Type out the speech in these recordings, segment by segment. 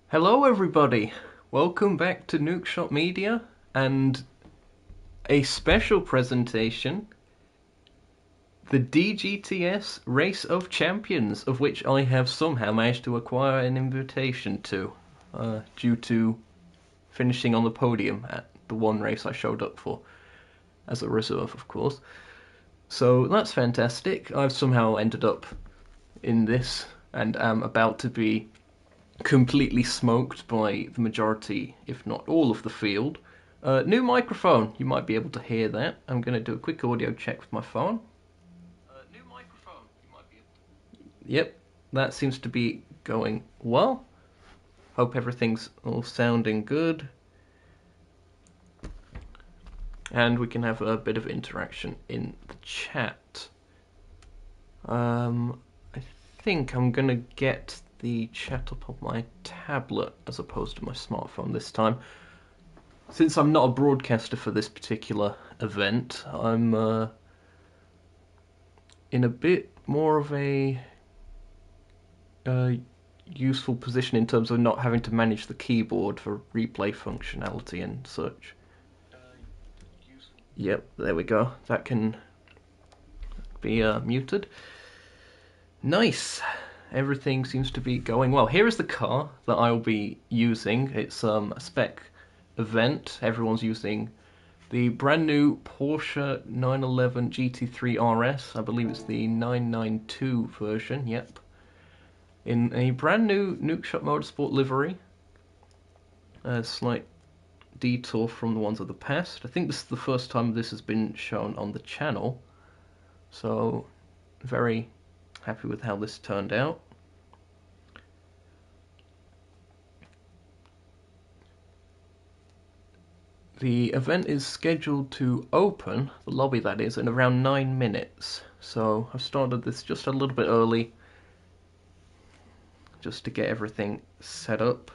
Hello everybody, welcome back to Nukeshot Media and a special presentation, the DGTS Race of Champions, of which I have somehow managed to acquire an invitation to, due to finishing on the podium at the one race I showed up for, as a reserve of course. So that's fantastic. I've somehow ended up in this and am about to be completely smoked by the majority, if not all, of the field. New microphone, you might be able to hear that. I'm going to do a quick audio check with my phone. New microphone, you might be able to... Yep, that seems to be going well. Hope everything's all sounding good. And we can have a bit of interaction in the chat. I think I'm going to get the chat up on my tablet as opposed to my smartphone this time. Since I'm not a broadcaster for this particular event, I'm in a bit more of a useful position in terms of not having to manage the keyboard for replay functionality and such. Yep, there we go. That can be muted. Nice. Everything seems to be going well. Here is the car that I'll be using. It's a spec event. Everyone's using the brand new Porsche 911 GT3 RS. I believe it's the 992 version. Yep. In a brand new Nukeshot Motorsport livery. A slight detour from the ones of the past. I think this is the first time this has been shown on the channel. So, very happy with how this turned out. The event is scheduled to open, the lobby that is, in around 9 minutes. So I've started this just a little bit early, just to get everything set up.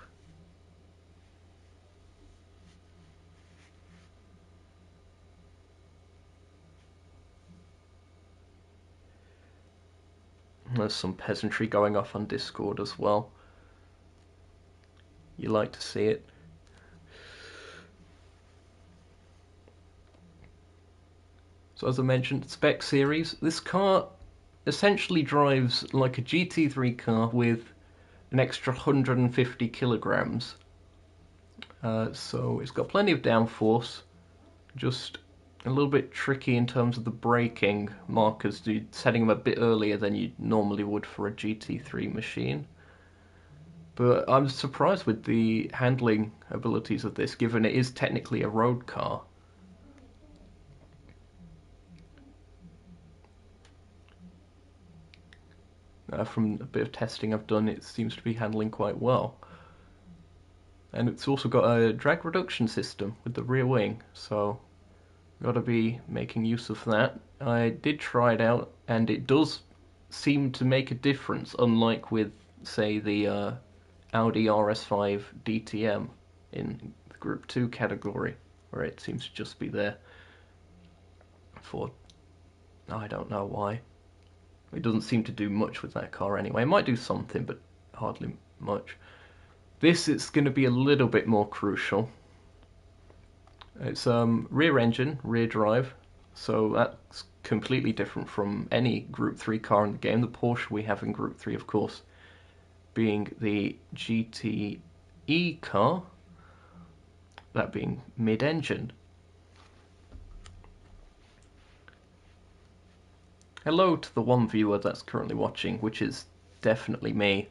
There's some peasantry going off on Discord as well. You like to see it. So as I mentioned, spec series. This car essentially drives like a GT3 car with an extra 150 kilograms. So it's got plenty of downforce, just a little bit tricky in terms of the braking markers, setting them a bit earlier than you normally would for a GT3 machine. But I'm surprised with the handling abilities of this, given it is technically a road car. From a bit of testing I've done, it seems to be handling quite well. And it's also got a drag reduction system with the rear wing, so got to be making use of that. I did try it out, and it does seem to make a difference, unlike with, say, the Audi RS5 DTM in the Group 2 category, where it seems to just be there for, I don't know why. It doesn't seem to do much with that car anyway. It might do something, but hardly much. This is going to be a little bit more crucial. It's rear engine, rear drive, so that's completely different from any Group 3 car in the game. The Porsche we have in Group 3, of course, being the GTE car, that being mid-engine. Hello to the one viewer that's currently watching, which is definitely me.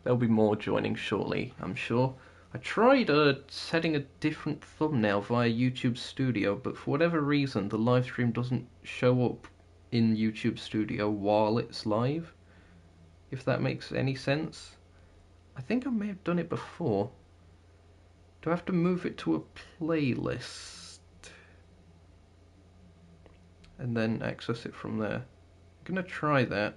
There'll be more joining shortly, I'm sure. I tried setting a different thumbnail via YouTube Studio, but for whatever reason the live stream doesn't show up in YouTube Studio while it's live, if that makes any sense. I think I may have done it before. Do I have to move it to a playlist and then access it from there? I'm gonna try that.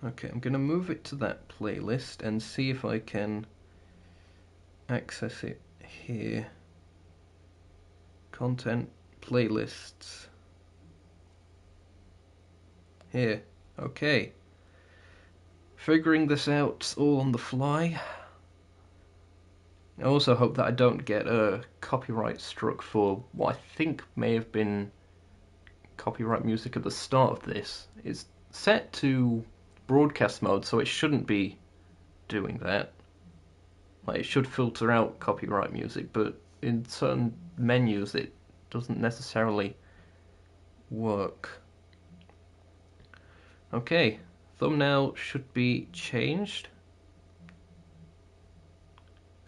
Okay, I'm going to move it to that playlist and see if I can access it here. Content, playlists. Here, okay. Figuring this out all on the fly. I also hope that I don't get a copyright struck for what I think may have been copyright music at the start of this. It's set to broadcast mode, so it shouldn't be doing that. Like, it should filter out copyright music, but in certain menus it doesn't necessarily work. Okay, thumbnail should be changed.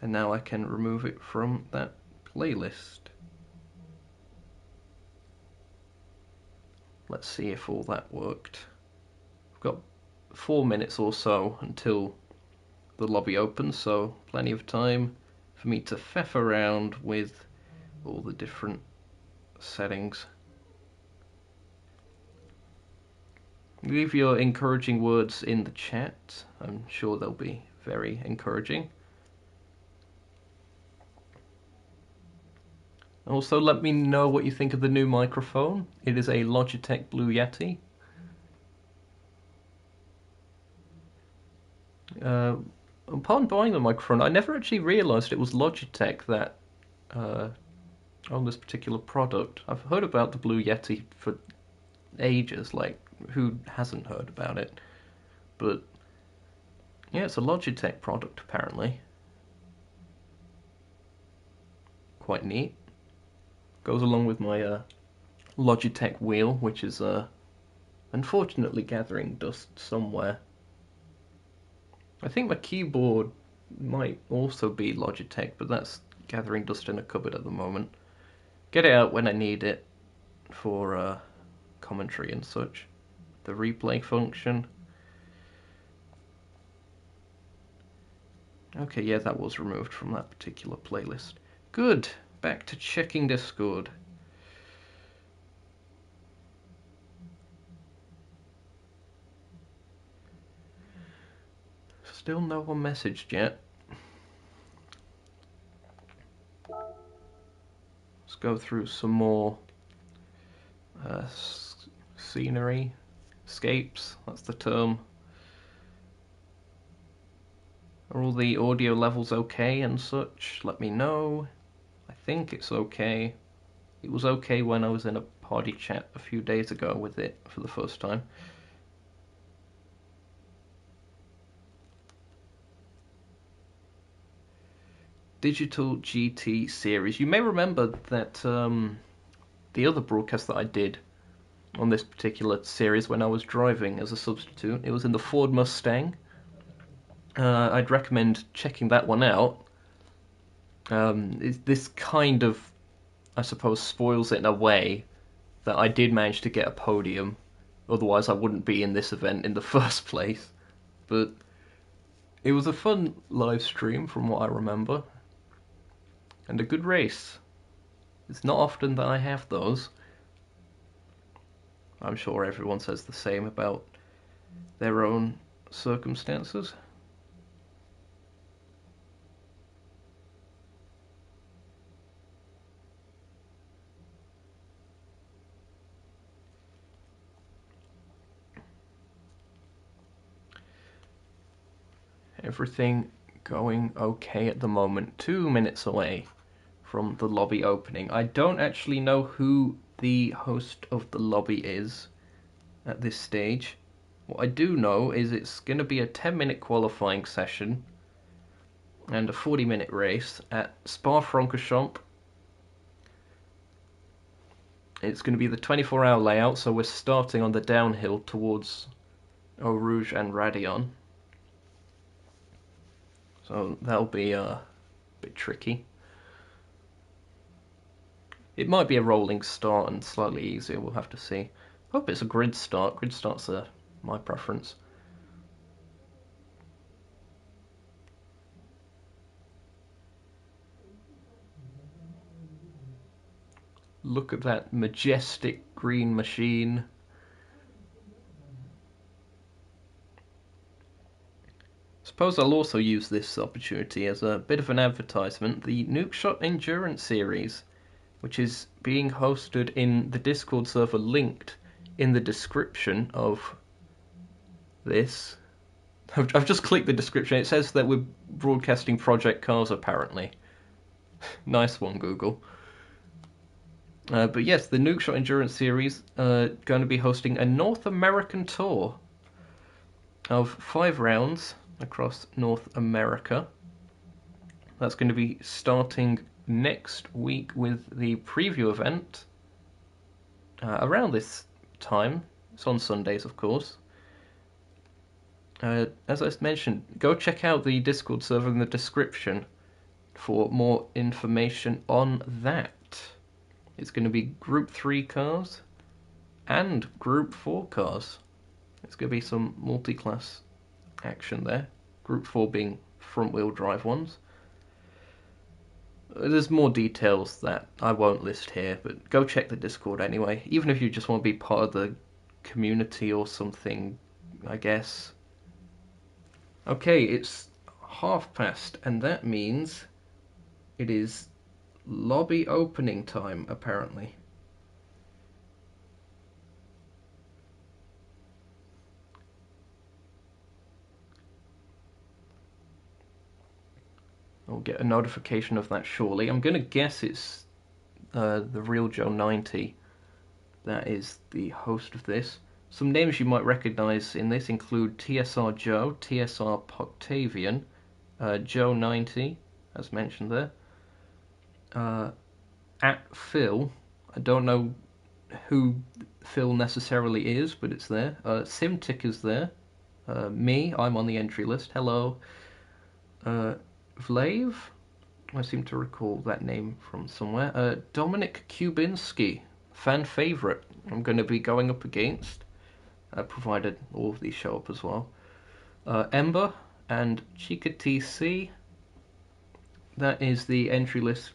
And now I can remove it from that playlist. Let's see if all that worked. I've got 4 minutes or so until the lobby opens, so plenty of time for me to faff around with all the different settings. Leave your encouraging words in the chat. I'm sure they'll be very encouraging. Also, let me know what you think of the new microphone. It is a Logitech Blue Yeti. upon buying the microphone, I never actually realised it was Logitech that on this particular product. I've heard about the Blue Yeti for ages, like, who hasn't heard about it? But yeah, it's a Logitech product apparently. Quite neat. Goes along with my Logitech wheel, which is unfortunately gathering dust somewhere. I think my keyboard might also be Logitech, but that's gathering dust in a cupboard at the moment. Get it out when I need it for commentary and such. The replay function. Okay, yeah, that was removed from that particular playlist. Good. Back to checking Discord. Still no one messaged yet. Let's go through some more scenery. Escapes, that's the term. Are all the audio levels okay and such? Let me know. I think it's okay. It was okay when I was in a party chat a few days ago with it for the first time. Digital GT series. You may remember that the other broadcast that I did on this particular series when I was driving as a substitute, it was in the Ford Mustang. I'd recommend checking that one out. This kind of, I suppose, spoils it in a way that I did manage to get a podium. Otherwise, I wouldn't be in this event in the first place. But it was a fun live stream from what I remember. And a good race. It's not often that I have those. I'm sure everyone says the same about their own circumstances. Everything going okay at the moment. 2 minutes away from the lobby opening. I don't actually know who the host of the lobby is at this stage. What I do know is it's going to be a 10-minute qualifying session and a 40-minute race at Spa-Francorchamps. It's going to be the 24-hour layout, so we're starting on the downhill towards Eau Rouge and Radion. So that'll be a bit tricky. It might be a rolling start and slightly easier, we'll have to see. Hope it's a grid start. Grid starts are my preference. Look at that majestic green machine. Suppose I'll also use this opportunity as a bit of an advertisement. The Nukeshot Endurance Series, which is being hosted in the Discord server linked in the description of this. I've just clicked the description. It says that we're broadcasting Project Cars, apparently. Nice one, Google. But yes, the Nukeshot Endurance Series going to be hosting a North American tour of 5 rounds across North America. That's going to be starting next week with the preview event around this time. It's on Sundays, of course. As I mentioned, go check out the Discord server in the description for more information on that. It's going to be Group 3 cars and Group 4 cars. It's going to be some multi-class action there. Group 4 being front-wheel drive ones. There's more details that I won't list here, but go check the Discord anyway. Even if you just want to be part of the community or something, I guess. Okay, it's past, and that means it is lobby opening time, apparently. I'll get a notification of that shortly. I'm gonna guess it's the real Joe 90 that is the host of this. Some names you might recognise in this include TSR Joe, TSR Octavian, Joe 90, as mentioned there, at Phil. I don't know who Phil necessarily is, but it's there. Simtic is there. Me, I'm on the entry list. Hello. Vlave? I seem to recall that name from somewhere. Dominic Kubinski, fan favourite. I'm going to be going up against, provided all of these show up as well. Ember and Chica TC. That is the entry list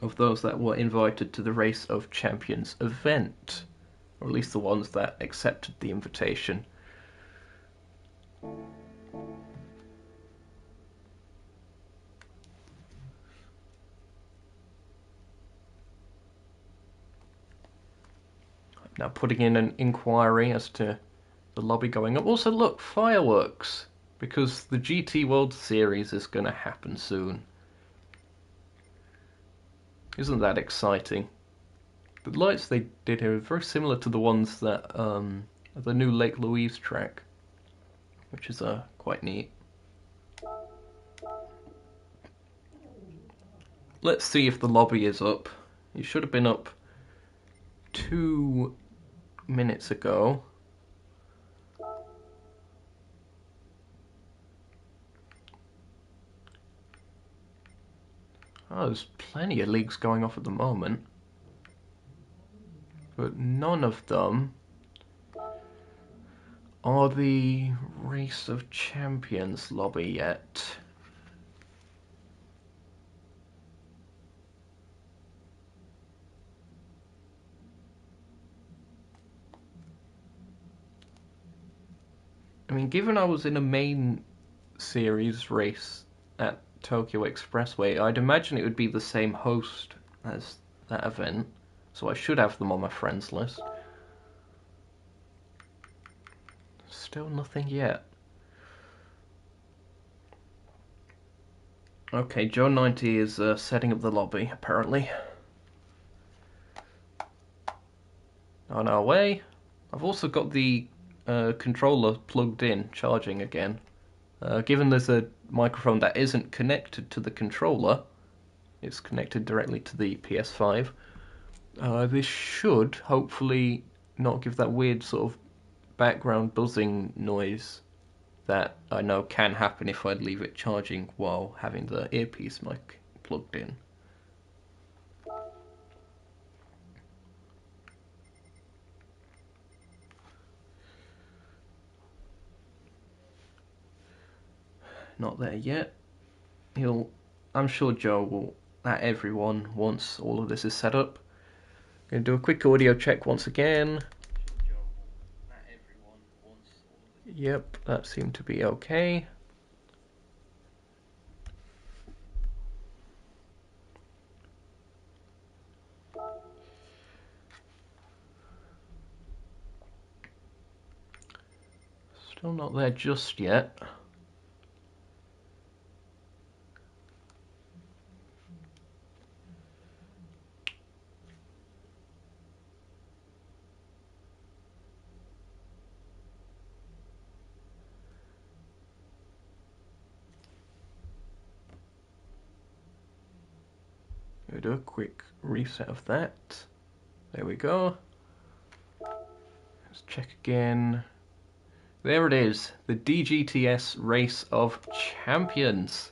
of those that were invited to the Race of Champions event, or at least the ones that accepted the invitation. Now putting in an inquiry as to the lobby going up. Also, look, fireworks, because the GT World Series is going to happen soon. Isn't that exciting? The lights they did here are very similar to the ones that the new Lake Louise track, which is quite neat. Let's see if the lobby is up. It should have been up 2 minutes ago. Oh, there's plenty of leagues going off at the moment, but none of them are the Race of Champions lobby yet. I mean, given I was in a main series race at Tokyo Expressway, I'd imagine it would be the same host as that event, so I should have them on my friends list. Still nothing yet. Okay, Joe 90 is setting up the lobby, apparently. On our way. I've also got the controller plugged in, charging again. Given there's a microphone that isn't connected to the controller, it's connected directly to the PS5, this should hopefully not give that weird sort of background buzzing noise that I know can happen if I leave it charging while having the earpiece mic plugged in. Not there yet. I'm sure Joe will at everyone once all of this is set up. Gonna do a quick audio check once again. Yep, that seemed to be okay. Still not there just yet. We'll do a quick reset of that. There we go. Let's check again. There it is, the DGTS Race of Champions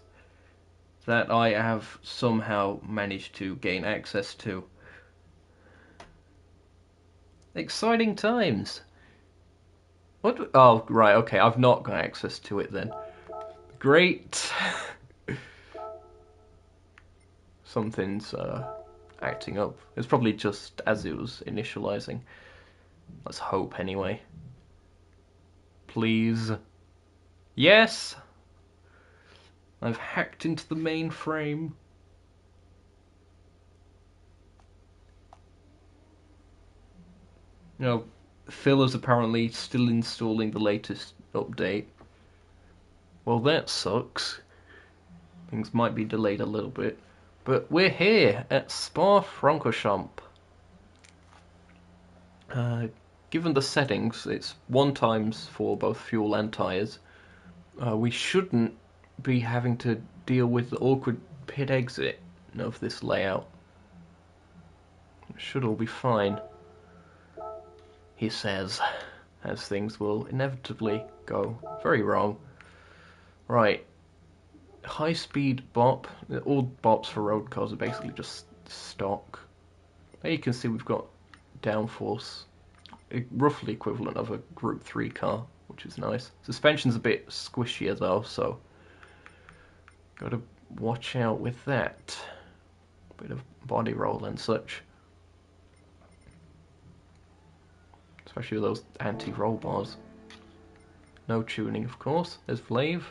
that I have somehow managed to gain access to. Exciting times. What? Oh, right, okay, I've not got access to it then. Great. Something's acting up. It's probably just as it was initializing. Let's hope anyway. Please. Yes! I've hacked into the mainframe. You know, Phil is apparently still installing the latest update. Well, that sucks. Things might be delayed a little bit. But we're here at Spa-Francorchamps. Given the settings, it's 1x for both fuel and tyres. We shouldn't be having to deal with the awkward pit exit of this layout. It should all be fine, he says, as things will inevitably go very wrong. Right, high-speed bop. All bops for road cars are basically just stock. There you can see we've got downforce, roughly equivalent of a Group 3 car, which is nice. Suspension's a bit squishier though, so gotta watch out with that. Bit of body roll and such. Especially with those anti-roll bars. No tuning, of course. There's Vlave.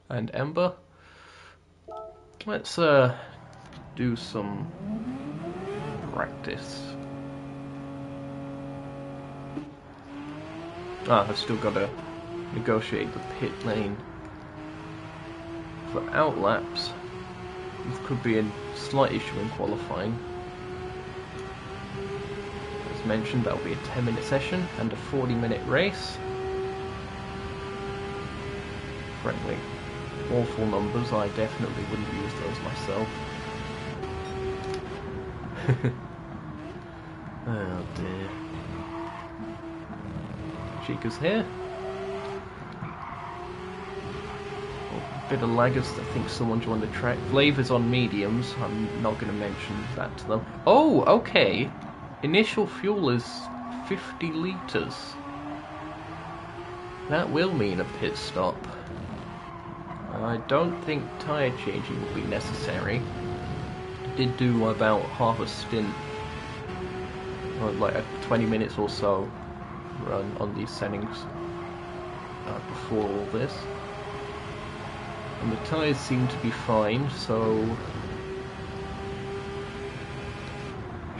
And Ember. Let's do some practice. I've still got to negotiate the pit lane for outlaps. This could be a slight issue in qualifying. As mentioned, that'll be a 10-minute session and a 40-minute race. Frankly, awful numbers. I definitely wouldn't use those myself. Oh dear. Chica's here. A bit of laggers. I think someone joined the track. Vlave is on mediums. I'm not going to mention that to them. Oh, okay. Initial fuel is 50 litres. That will mean a pit stop. I don't think tyre changing will be necessary. I did do about half a stint, or like 20 minutes or so, run on these settings before all this. And the tyres seem to be fine, so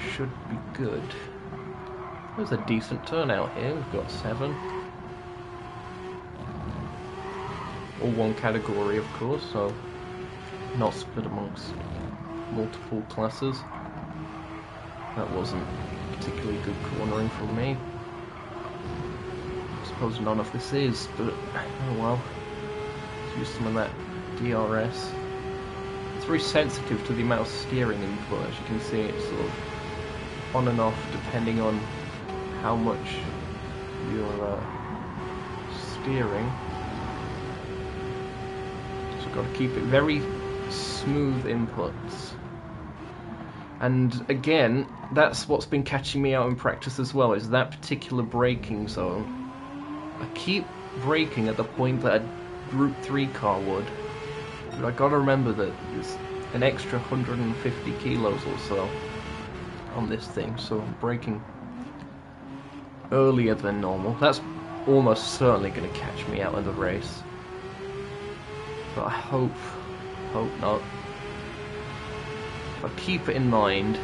should be good. There's a decent turnout here. We've got 7. All one category, of course, so not split amongst multiple classes. That wasn't particularly good cornering from me. I suppose none of this is, but oh well. Let's use some of that DRS. It's very sensitive to the amount of steering input. As you can see, it's sort of on and off depending on how much you're steering. Got to keep it very smooth inputs. And again, that's what's been catching me out in practice as well, is that particular braking zone. I keep braking at the point that a Group 3 car would, but I gotta remember that there's an extra 150 kilos or so on this thing, so I'm braking earlier than normal. That's almost certainly going to catch me out in the race. But I hope not. If I keep it in mind,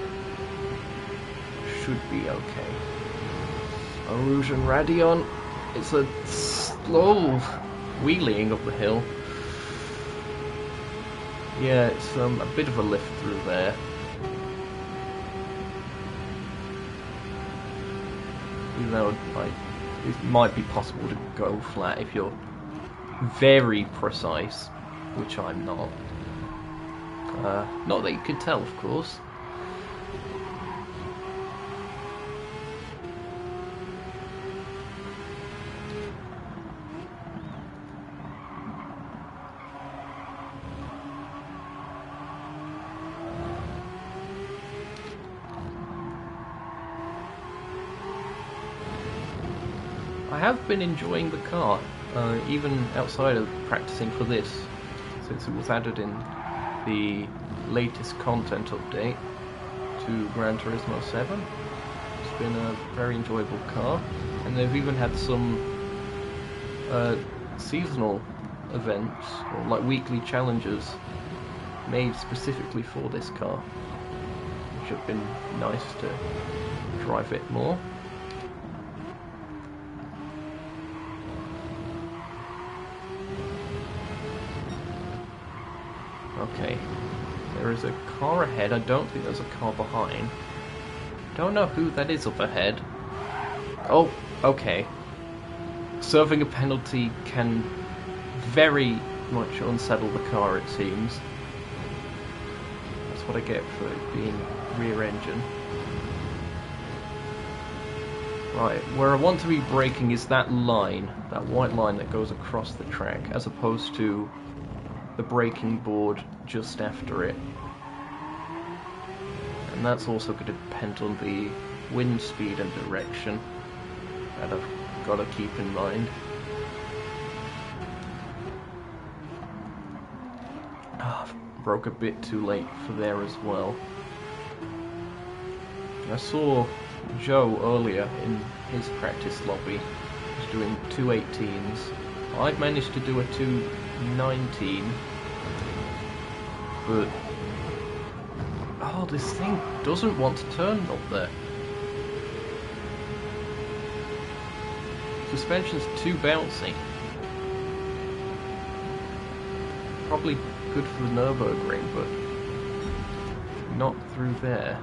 should be okay. Rouge and Radion, it's a slow wheeling up the hill. Yeah, it's a bit of a lift through there. Even though it might be possible to go flat if you're very precise, which I'm not. Not that you can tell, of course. I have been enjoying the car, even outside of practicing for this, since it was added in the latest content update to Gran Turismo 7. It's been a very enjoyable car, and they've even had some seasonal events, or like weekly challenges, made specifically for this car, which have been nice to drive it more. Okay. There is a car ahead. I don't think there's a car behind. Don't know who that is up ahead. Oh, okay. Serving a penalty can very much unsettle the car, it seems. That's what I get for it being rear engine. Right, where I want to be braking is that line, that white line that goes across the track, as opposed to the braking board just after it. And that's also going to depend on the wind speed and direction that I've got to keep in mind. Broke a bit too late for there as well. I saw Joe earlier in his practice lobby. He was doing 218s. I'd managed to do a 219, but oh, this thing doesn't want to turn up there. Suspension's too bouncy. Probably good for the Nürburgring, but not through there.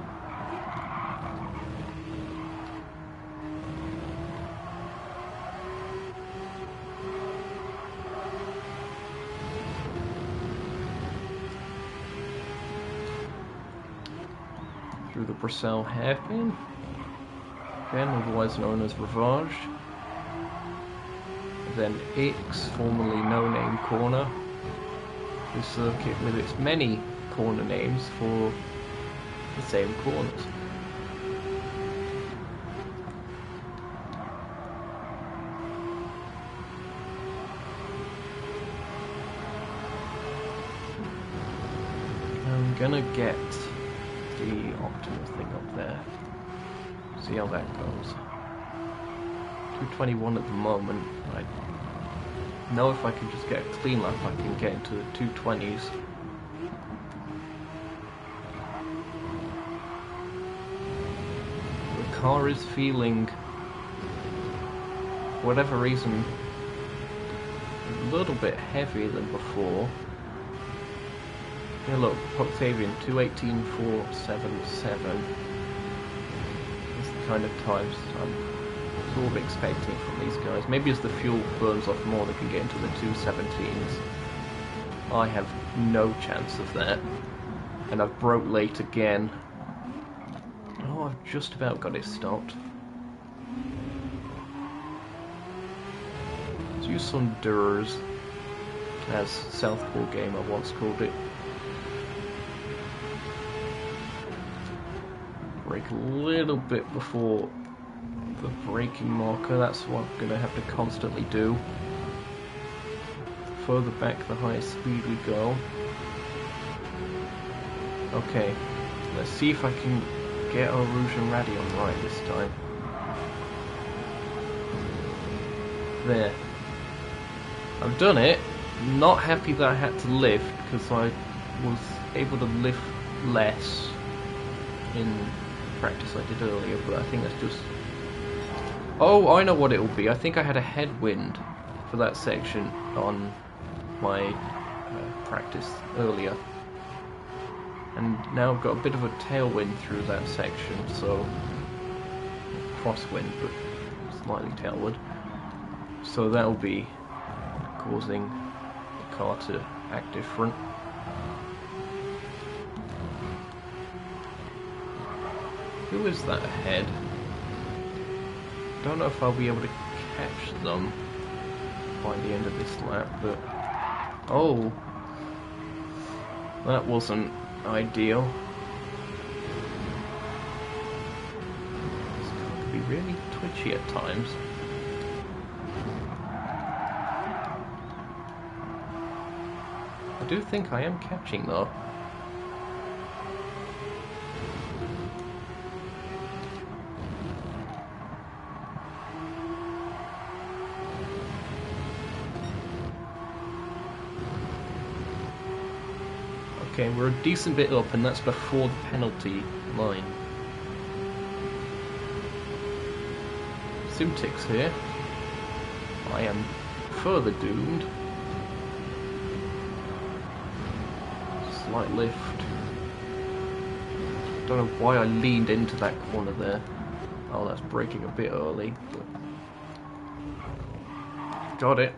Through the Bruxelles hairpin, again otherwise known as Rivage. Then X, formerly No Name Corner. This circuit with its many corner names for the same corners. I'm gonna get the optimal thing up there. See how that goes. 221 at the moment. I know if I can just get a clean lap, I can get into the 220s. The car is feeling, for whatever reason, a little bit heavier than before. Yeah, look, Octavian 218.477. That's the kind of times I'm sort of expecting from these guys. Maybe as the fuel burns off more, they can get into the 217s. I have no chance of that. And I've broke late again. Oh, I've just about got it stopped. Let's use some Durs, as Southpaw Gamer once called it. Brake a little bit before the braking marker, that's what I'm going to have to constantly do. The further back, the higher speed we go. Okay, let's see if I can get our Rouge and Radion right this time. There. I've done it. Not happy that I had to lift, because I was able to lift less in practice I did earlier, but I think that's just... Oh, I know what it'll be. I think I had a headwind for that section on my practice earlier. And now I've got a bit of a tailwind through that section, so... crosswind, but slightly tailwind. So that'll be causing the car to act different. Who is that ahead? Don't know if I'll be able to catch them by the end of this lap, but... Oh! That wasn't ideal. This car could be really twitchy at times. I do think I am catching though. Okay, we're a decent bit up, and that's before the penalty line. Simtix here. I am further doomed. slight lift. Don't know why I leaned into that corner there. Oh, that's braking a bit early. But... got it.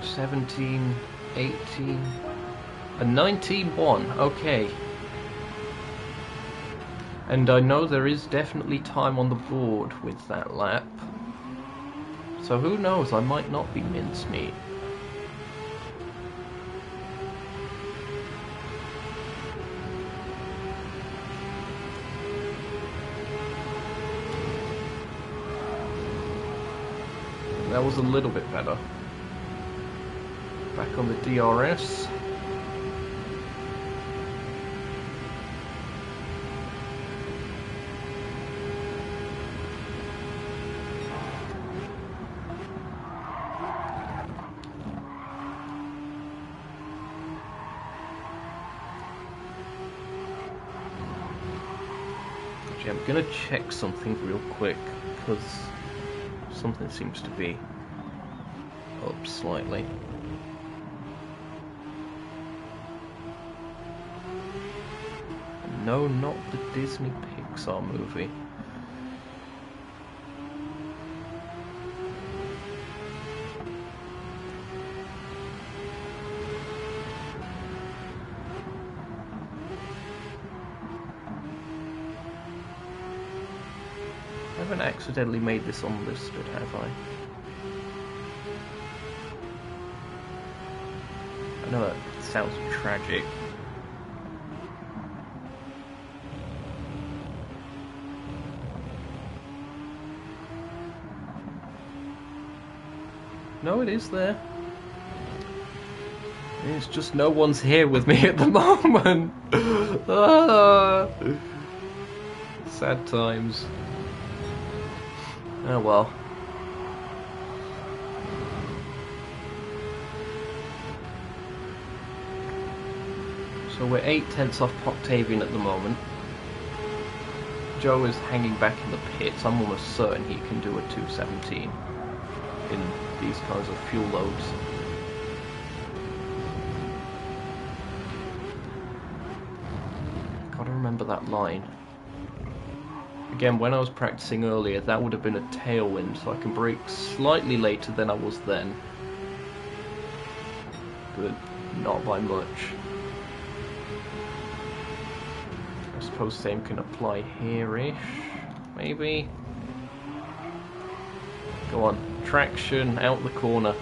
17, 18, a 19.1. Okay. And I know there is definitely time on the board with that lap. So who knows, I might not be mincemeat. That was a little bit better. Back on the DRS. Actually, I'm gonna check something real quick because something seems to be up slightly. No, not the Disney Pixar movie. I haven't accidentally made this unlisted, have I? I know that sounds tragic. No, it is there. It's just no one's here with me at the moment. Sad times. Oh well. So we're 8/10 off Octavian at the moment. Joe is hanging back in the pits. I'm almost certain he can do a 217 in these kinds of fuel loads. Gotta remember that line. Again, when I was practicing earlier, that would have been a tailwind, so I can brake slightly later than I was then. But not by much. I suppose same can apply here-ish, maybe? Go on, traction, out the corner.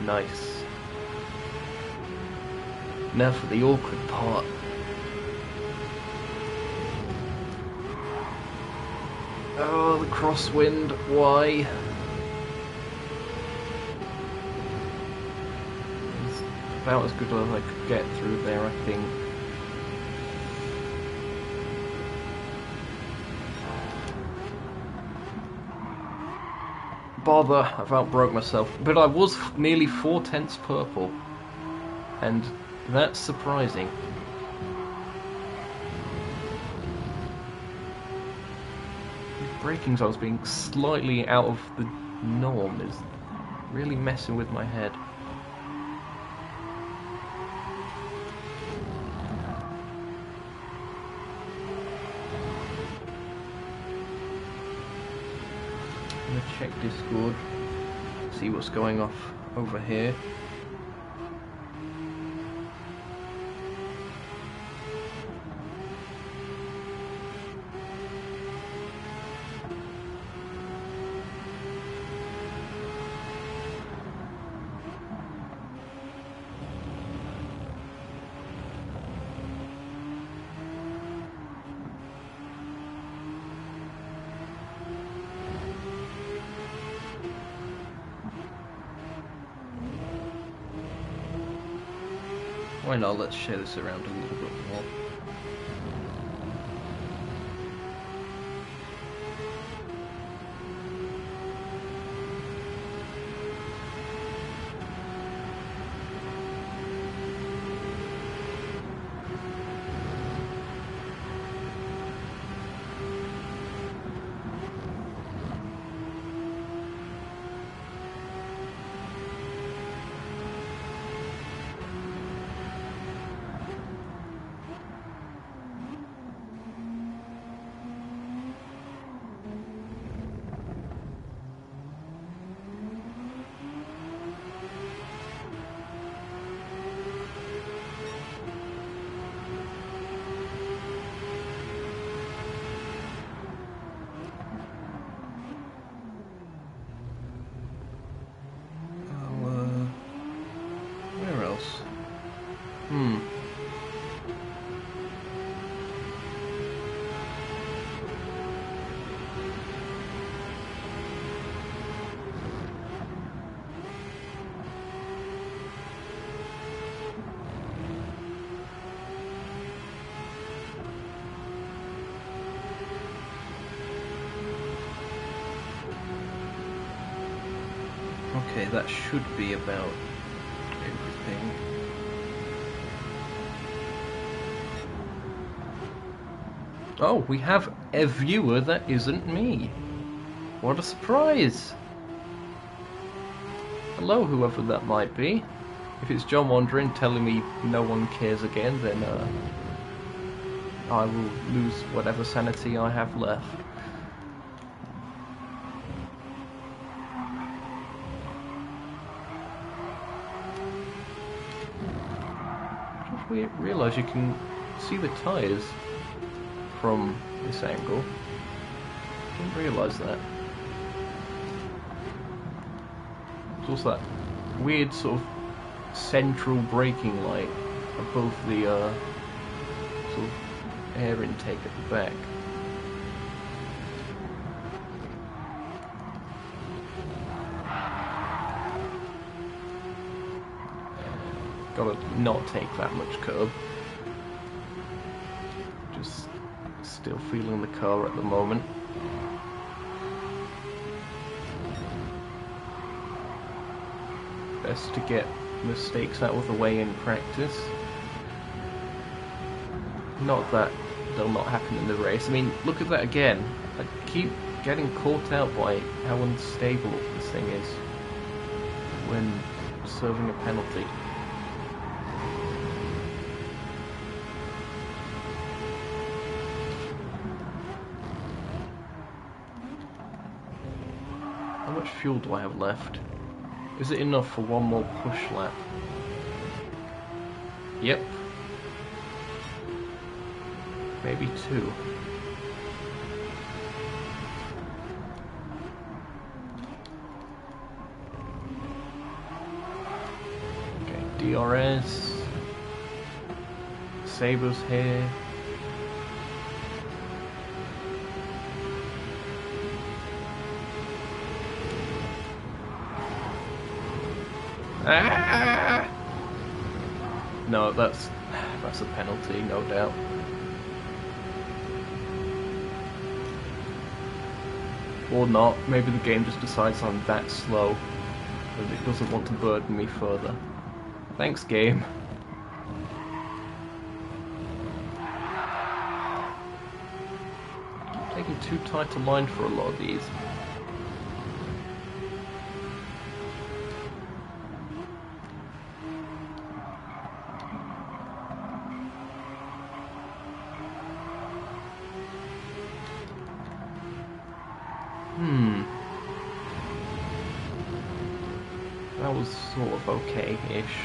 Nice. Now for the awkward part. Oh, the crosswind, why? It's about as good as I could get through there, I think. Bother, I've outbroke myself. But I was nearly 4/10 purple. And that's surprising. Braking zones being slightly out of the norm is really messing with my head. I'm gonna check Discord, see what's going off over here. Why not? Let's share this around a little bit more. Okay, that should be about everything. Oh, we have a viewer that isn't me. What a surprise! Hello, whoever that might be. If it's John Wandering telling me no one cares again, then I will lose whatever sanity I have left. Just realise you can see the tyres from this angle. Didn't realise that. There's also that weird sort of central braking light above the sort of air intake at the back. Gotta not take that much curb. Just still feeling the car at the moment. Best to get mistakes out of the way in practice. Not that they'll not happen in the race. I mean, look at that again. I keep getting caught out by how unstable this thing is when serving a penalty. How much fuel do I have left? Is it enough for one more push lap? Yep. Maybe two. Okay, DRS. Sabers here. Ah! No, that's a penalty, no doubt. Or not. Maybe the game just decides I'm that slow that it doesn't want to burden me further. Thanks, game. Taking too tight a line for a lot of these. That was sort of okay-ish.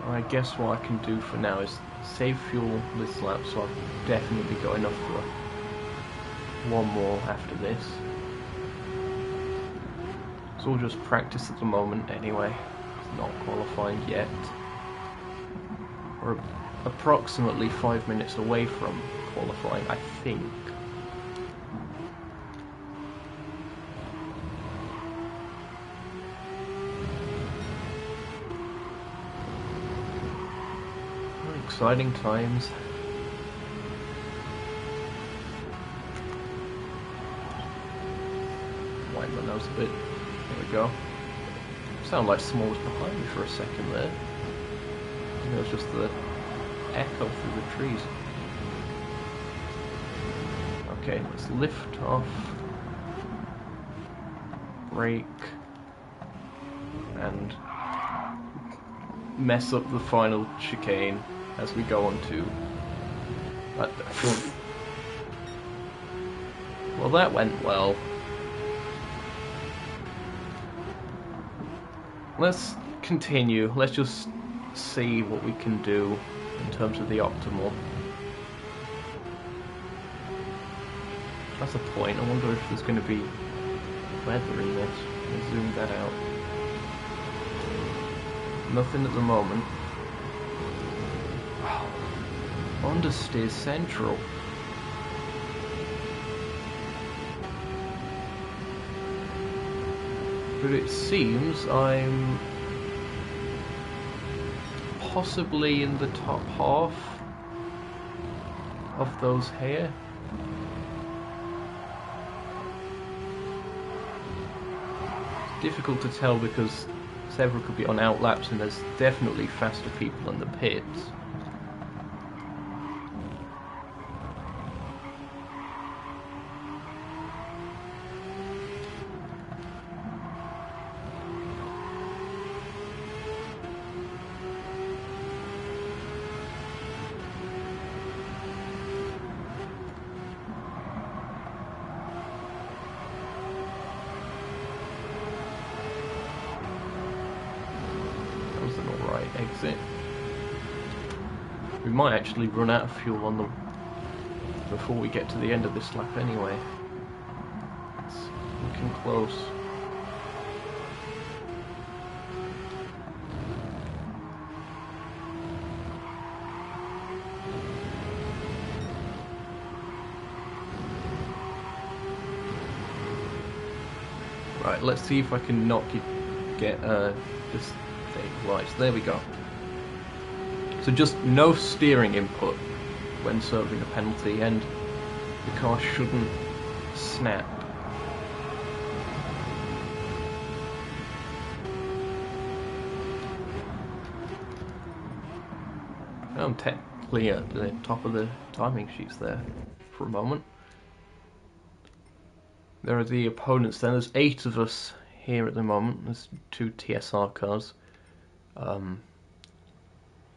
I guess what I can do for now is save fuel this lap, so I've definitely got enough for one more after this. It's all just practice at the moment anyway. It's not qualifying yet. We're approximately 5 minutes away from qualifying, I think. Exciting times. Wind my nose a bit. There we go. Sound like someone was behind me for a second there. I think it was just the echo through the trees. Okay, let's lift off. Brake. And mess up the final chicane as we go on to that. Well, that went well. Let's continue. Let's just see what we can do in terms of the optimal. That's a point. I wonder if there's going to be weather in this. Let me zoom that out. Nothing at the moment. Wow. Understeer central. But it seems I'm possibly in the top half of those here. difficult to tell because several could be on outlaps and there's definitely faster people in the pits. Exit. We might actually run out of fuel on the before we get to the end of this lap anyway. It's looking close. Right, let's see if I can not get this. Right, so there we go. So just no steering input when serving a penalty, and the car shouldn't snap. I'm technically at the top of the timing sheets there for a moment. There are the opponents then. There's 8 of us here at the moment. There's 2 TSR cars.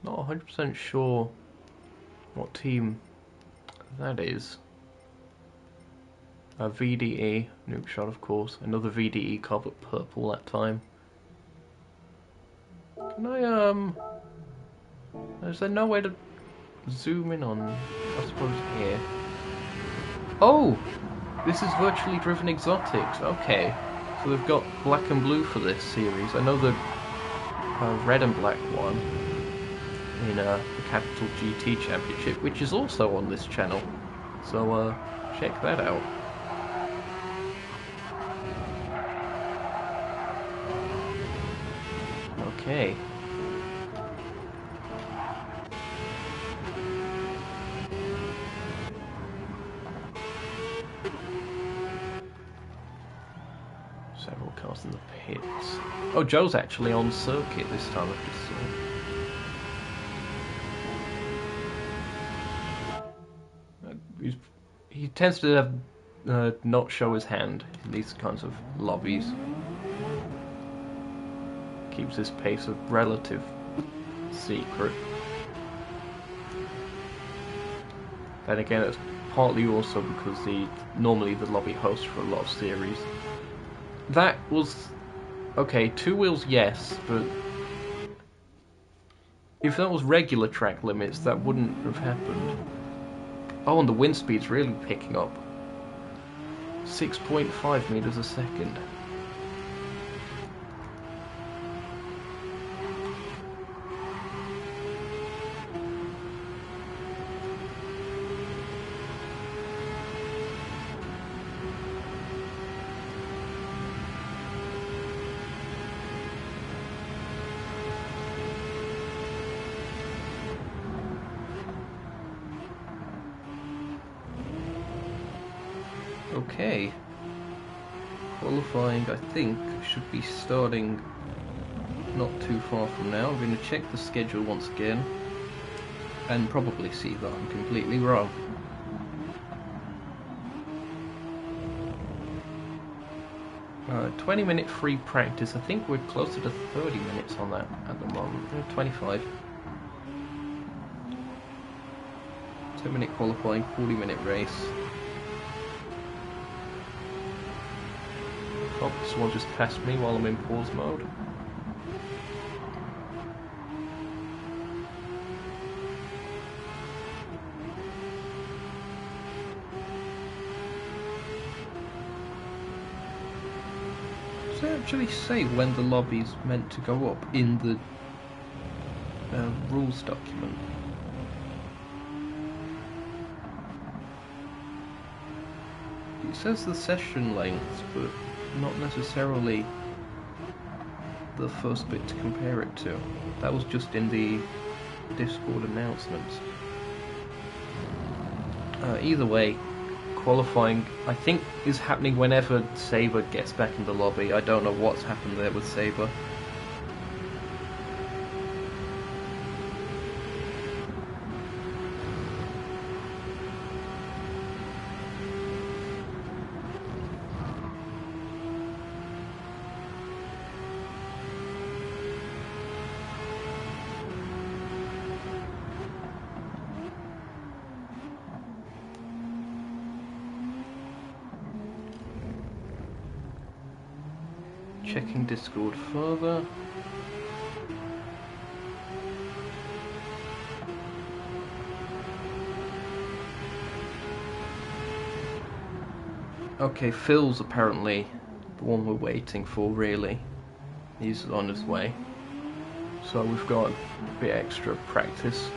Not 100% sure what team that is. VDE, nuke shot of course. Another VDE car, but purple that time. Can I, is there no way to zoom in on, I suppose, here? Oh! This is virtually driven exotics, okay. So they've got black and blue for this series. I know the red and black one in the Capital GT Championship, which is also on this channel, so check that out. Okay. Several cars in the pits. Oh, Joe's actually on circuit this time, I just saw. He tends to have, not show his hand in these kinds of lobbies. Keeps his pace a relative secret. Then again, it's partly also because normally the lobby hosts for a lot of series. That was okay. 2 wheels, yes, but if that was regular track limits, that wouldn't have happened. Oh, and the wind speed's really picking up. 6.5 meters a second. Okay, qualifying I think should be starting not too far from now. I'm going to check the schedule once again and probably see that I'm completely wrong. Uh, 20-minute free practice. I think we're closer to 30 minutes on that at the moment. 25. 10-minute qualifying, 40-minute race. Oh, someone just passed me while I'm in pause mode. Does it actually say when the lobby's meant to go up in the rules document? It says the session lengths, but not necessarily the first bit to compare it to. That was just in the Discord announcements. Either way, qualifying, I think, is happening whenever Saber gets back in the lobby. I don't know what's happened there with Saber. Checking Discord further. Okay, Phil's apparently the one we're waiting for, really. He's on his way. So we've got a bit extra practice.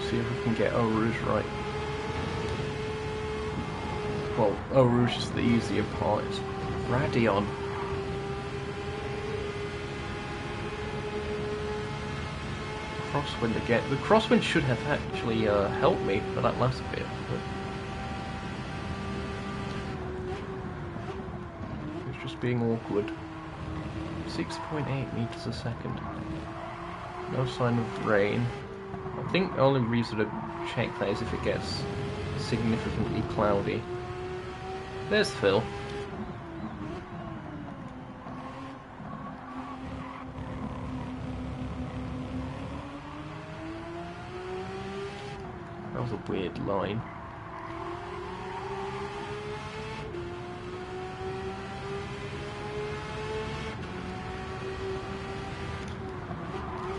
See if we can get Eau Rouge right. Well, Eau Rouge is the easier part. It's Radion. Crosswind again. The crosswind should have actually helped me for that last bit. But it's just being awkward. 6.8 meters a second. No sign of rain. I think the only reason to check that is if it gets significantly cloudy. There's Phil. That was a weird line.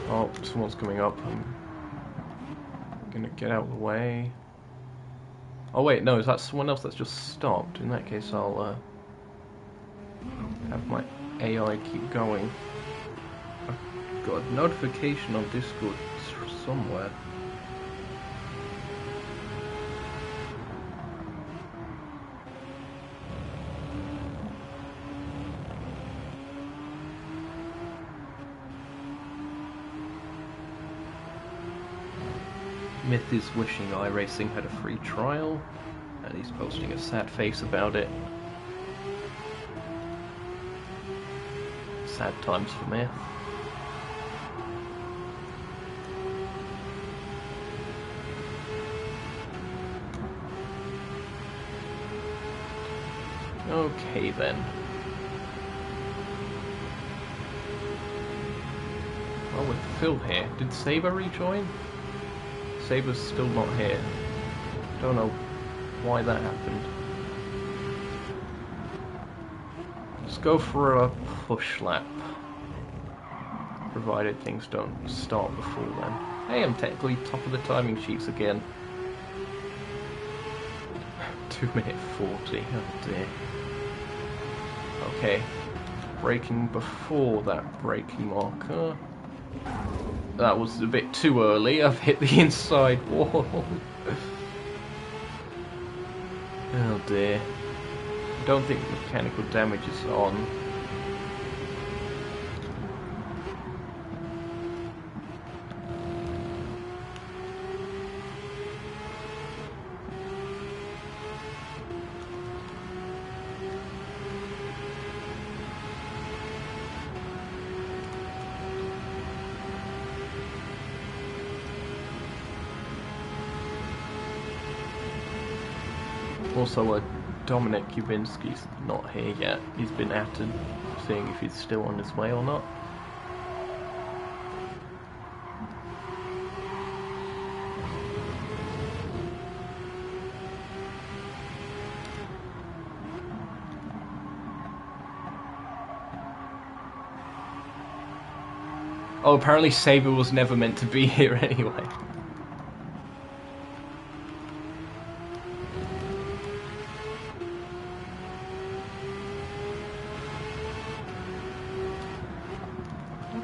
Oh, someone's coming up. I'm gonna get out of the way. Oh wait, no, is that someone else that's just stopped? In that case, I'll have my AI keep going. I've got a notification on Discord somewhere. Myth is wishing iRacing had a free trial, and he's posting a sad face about it. Sad times for Myth. Okay then. Oh, with Phil here. Did Saber rejoin? Saber's still not here. Don't know why that happened. Let's go for a push lap. Provided things don't start before then. Hey, I'm technically top of the timing sheets again. 2 minute 40, oh dear. Okay, braking before that braking marker. That was a bit too early. I've hit the inside wall. Oh dear. I don't think mechanical damage is on. Also, Dominic Kubinski's not here yet. He's been added, seeing if he's still on his way or not. Oh, apparently Saber was never meant to be here anyway.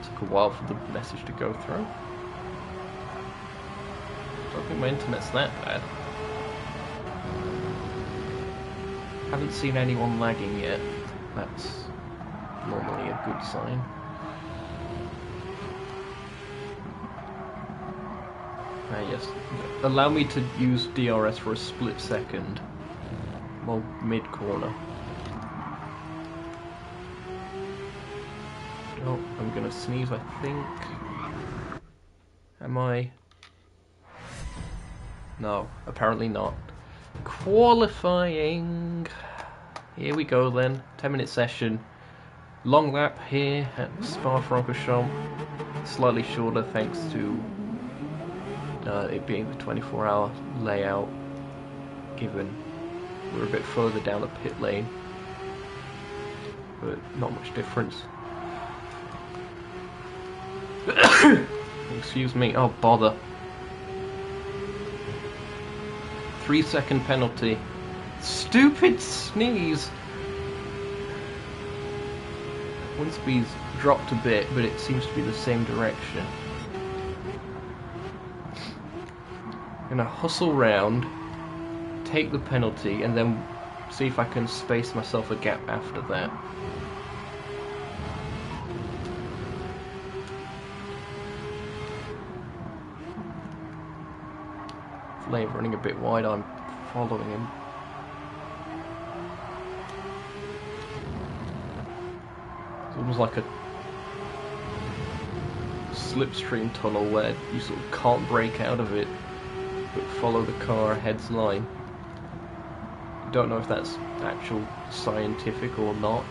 Took a while for the message to go through. Don't think my internet's that bad. Haven't seen anyone lagging yet. That's normally a good sign. Ah, yes. Allow me to use DRS for a split second. Well, mid-corner. Oh, I'm gonna sneeze, I think. Am I? No, apparently not. Qualifying. Here we go then. 10-minute session. Long lap here at Spa-Francorchamps. Slightly shorter thanks to it being the 24-hour layout, given we're a bit further down the pit lane. But not much difference. Excuse me, oh bother. 3-second penalty. Stupid sneeze! Wind speed's dropped a bit, but it seems to be the same direction. I'm gonna hustle round, take the penalty, and then see if I can space myself a gap after that. Lane running a bit wide, I'm following him. It's almost like a slipstream tunnel where you sort of can't break out of it, but follow the car ahead's line. Don't know if that's actual scientific or not,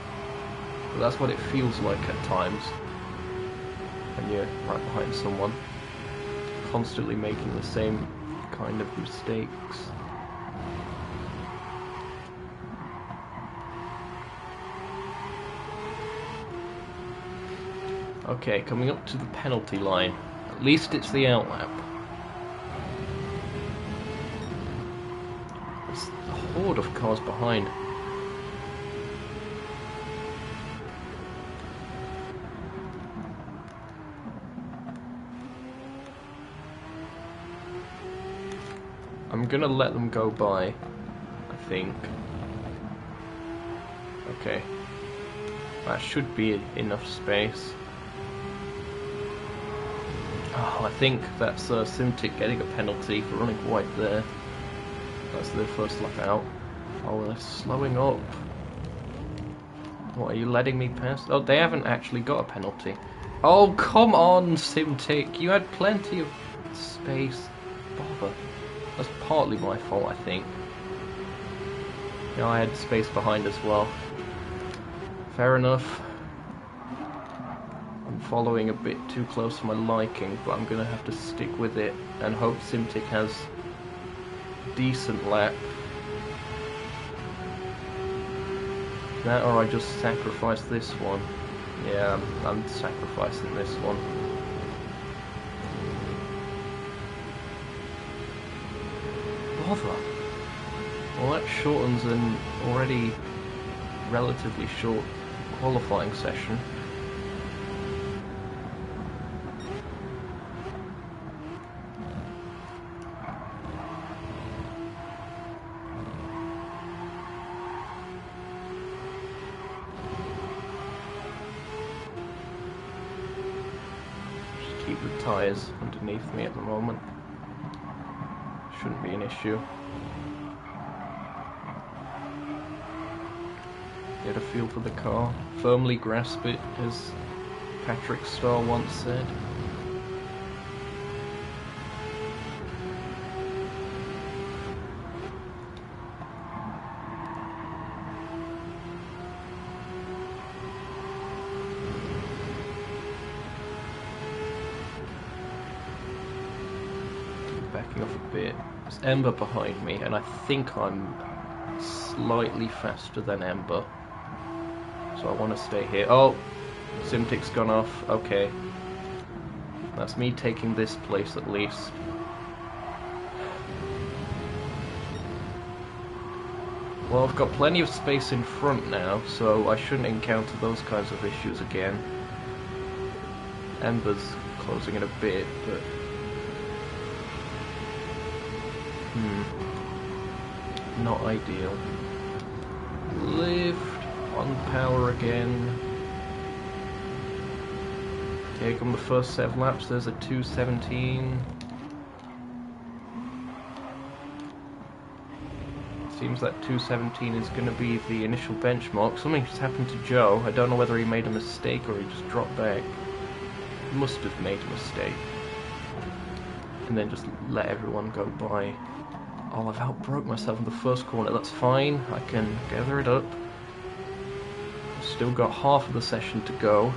but that's what it feels like at times when you're right behind someone, constantly making the same kind of mistakes. Okay, coming up to the penalty line. At least it's the outlap. There's a horde of cars behind. I'm gonna let them go by, I think. Okay. That should be enough space. Oh, I think that's Simtic getting a penalty for running wide there. That's their first lap out. Oh, they're slowing up. What, are you letting me pass? Oh, they haven't actually got a penalty. Oh, come on, Simtic. You had plenty of space. Bother. That's partly my fault, I think. Yeah, I had space behind as well. Fair enough. I'm following a bit too close for my liking, but I'm gonna have to stick with it and hope Simtic has a decent lap. That or I just sacrifice this one. Yeah, I'm sacrificing this one. Bother. Well, that shortens an already relatively short qualifying session. Just keep the tyres underneath me at the moment. Shouldn't be an issue. Get a feel for the car. Firmly grasp it, as Patrick Starr once said. Backing off a bit. There's Ember behind me, and I think I'm slightly faster than Ember. So I want to stay here. Oh, Simtic's gone off. Okay. That's me taking this place at least. Well, I've got plenty of space in front now, so I shouldn't encounter those kinds of issues again. Ember's closing in a bit, but... not ideal. Lift on power again. Take on the first 7 laps, there's a 2:17. Seems that 217 is going to be the initial benchmark. Something just happened to Joe. I don't know whether he made a mistake or he just dropped back. He must have made a mistake. And then just let everyone go by. Oh, I've outbroke myself in the first corner. That's fine. I can gather it up. Still got half of the session to go.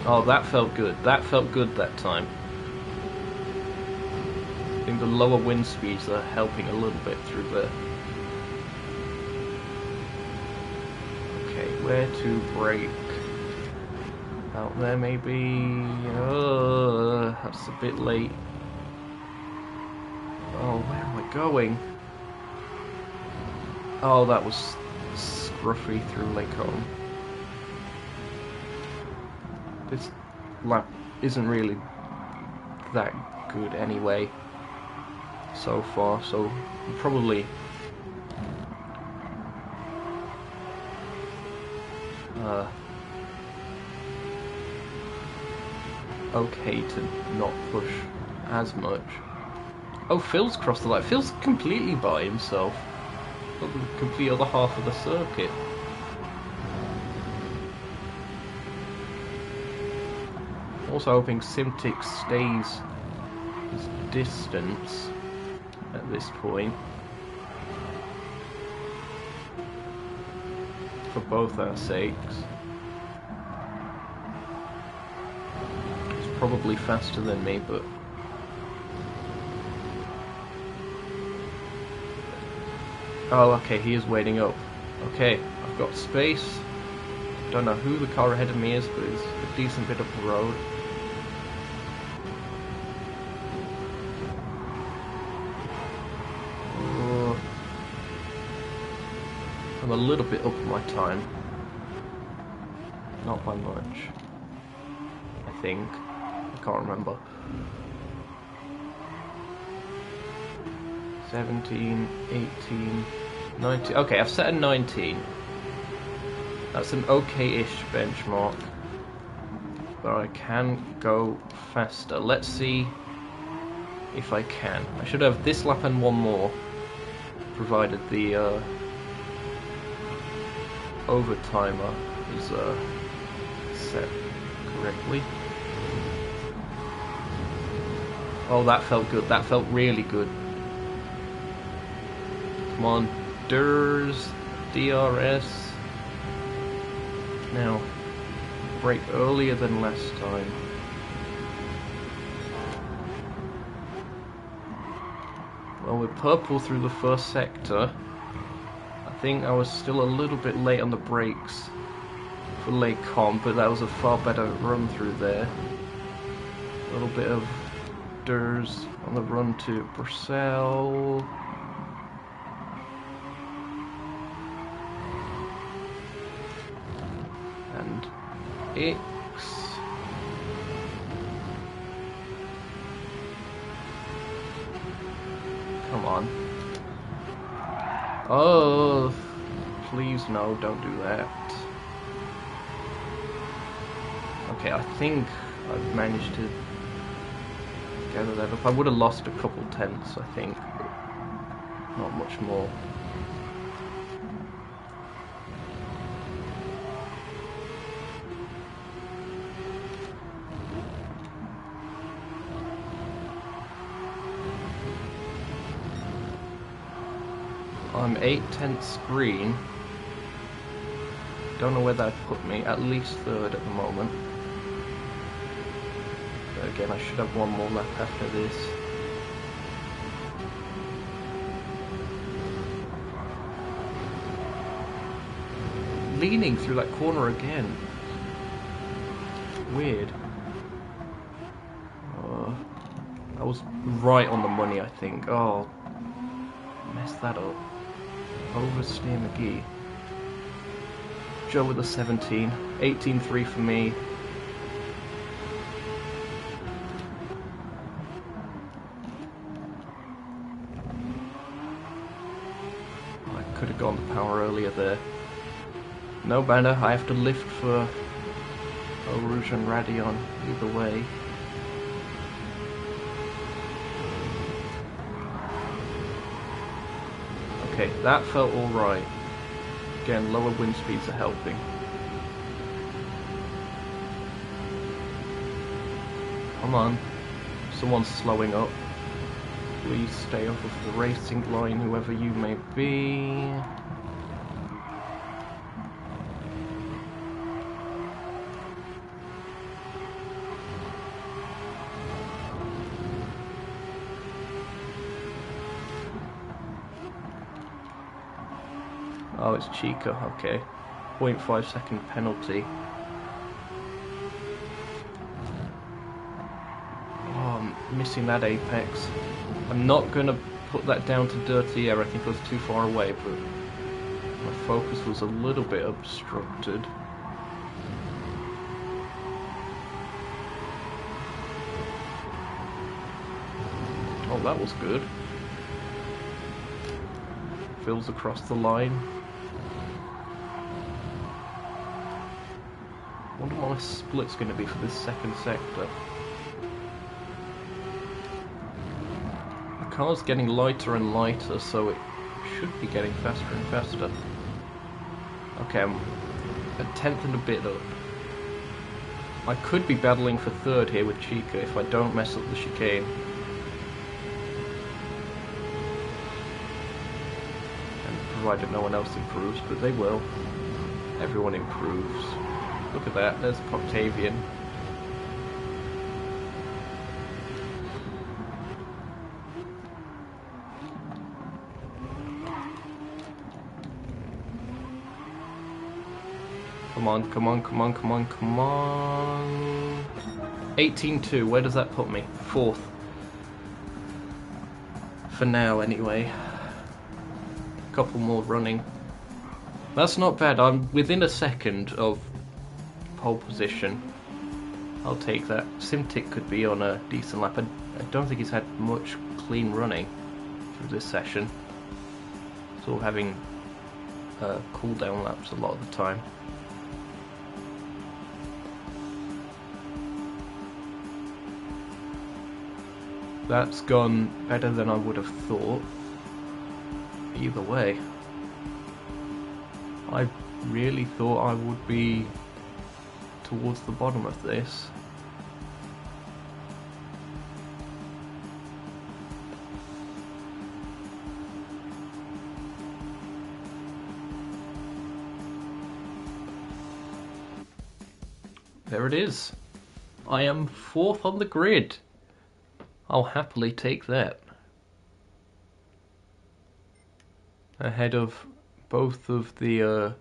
Oh, that felt good. That felt good that time. I think the lower wind speeds are helping a little bit through there. Okay, where to brake? Out there maybe. That's a bit late. Oh, where am I going? Oh, that was scruffy through Lake Home. This lap isn't really that good anyway so far, so probably okay to not push as much. Oh, Phil's crossed the line. Phil's completely by himself. Got the complete other half of the circuit. Also hoping Simtic stays his distance at this point. For both our sakes. He's probably faster than me, but... Oh, okay, he is waiting up. Okay, I've got space. Don't know who the car ahead of me is, but it's a decent bit of the road. I'm a little bit up on my time. Not by much. I think. I can't remember. 17, 18, 19. Okay, I've set a 19. That's an okay-ish benchmark. But I can go faster. Let's see if I can. I should have this lap and one more, provided the overtimer is set correctly. Oh, that felt good. That felt really good. Come on, DRS. Now, brake earlier than last time. Well, we're purple through the first sector. I think I was still a little bit late on the brakes for Lake Com, but that was a far better run through there. A little bit of DRS on the run to Purcell. And X. Come on. Oh, please no, don't do that. Okay, I think I've managed to gather that up. I would have lost a couple tenths, I think, but not much more. I'm 8/10 green. Don't know where that put me. At least third at the moment. But again, I should have one more lap after this. Leaning through that corner again. Weird. I was right on the money, I think. Oh, messed that up. Oversteer McGee. Joe with a 17. 18.3 for me. I could have gone to power earlier there. No banner, I have to lift for or Rouge and Radion, either way. Okay, that felt alright. Again, lower wind speeds are helping. Come on, someone's slowing up. Please stay off of the racing line, whoever you may be. Oh, it's Chica, okay. 0.5 second penalty. Oh, I'm missing that apex. I'm not going to put that down to dirty air, I think I was too far away, but my focus was a little bit obstructed. Oh, that was good. Fills across the line. I wonder what my split's going to be for this second sector. The car's getting lighter and lighter, so it should be getting faster and faster. Okay, I'm a tenth and a bit up. I could be battling for third here with Chica if I don't mess up the chicane. Provided no one else improves, but they will. Everyone improves. Look at that, there's Octavian. Come on, come on, come on, come on, come on. 18-2, where does that put me? Fourth. For now, anyway. Couple more running. That's not bad. I'm within a second of pole position. I'll take that. Simtic could be on a decent lap. I don't think he's had much clean running through this session. Sort of having cool-down laps a lot of the time. That's gone better than I would have thought. Either way, I really thought I would be towards the bottom of this. There it is. I am fourth on the grid. I'll happily take that. Ahead of both of the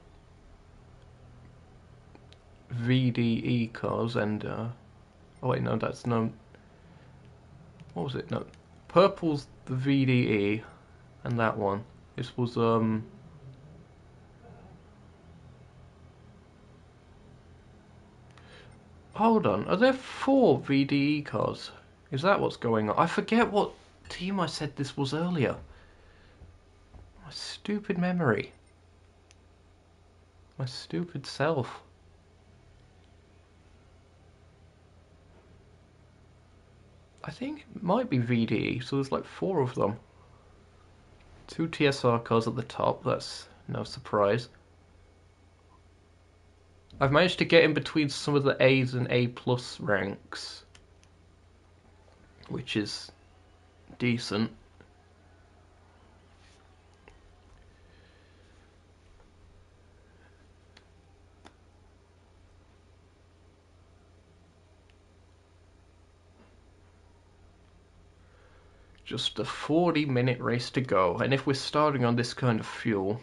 VDE cars and oh wait, no, that's no. What was it? No, purple's the VDE, and that one. This was Hold on, are there 4 VDE cars? Is that what's going on? I forget what team I said this was earlier. My stupid memory. My stupid self. I think it might be VDE, so there's like 4 of them. 2 TSR cars at the top, that's no surprise. I've managed to get in between some of the A's and A+ ranks, which is decent. Just a 40-minute race to go, and if we're starting on this kind of fuel,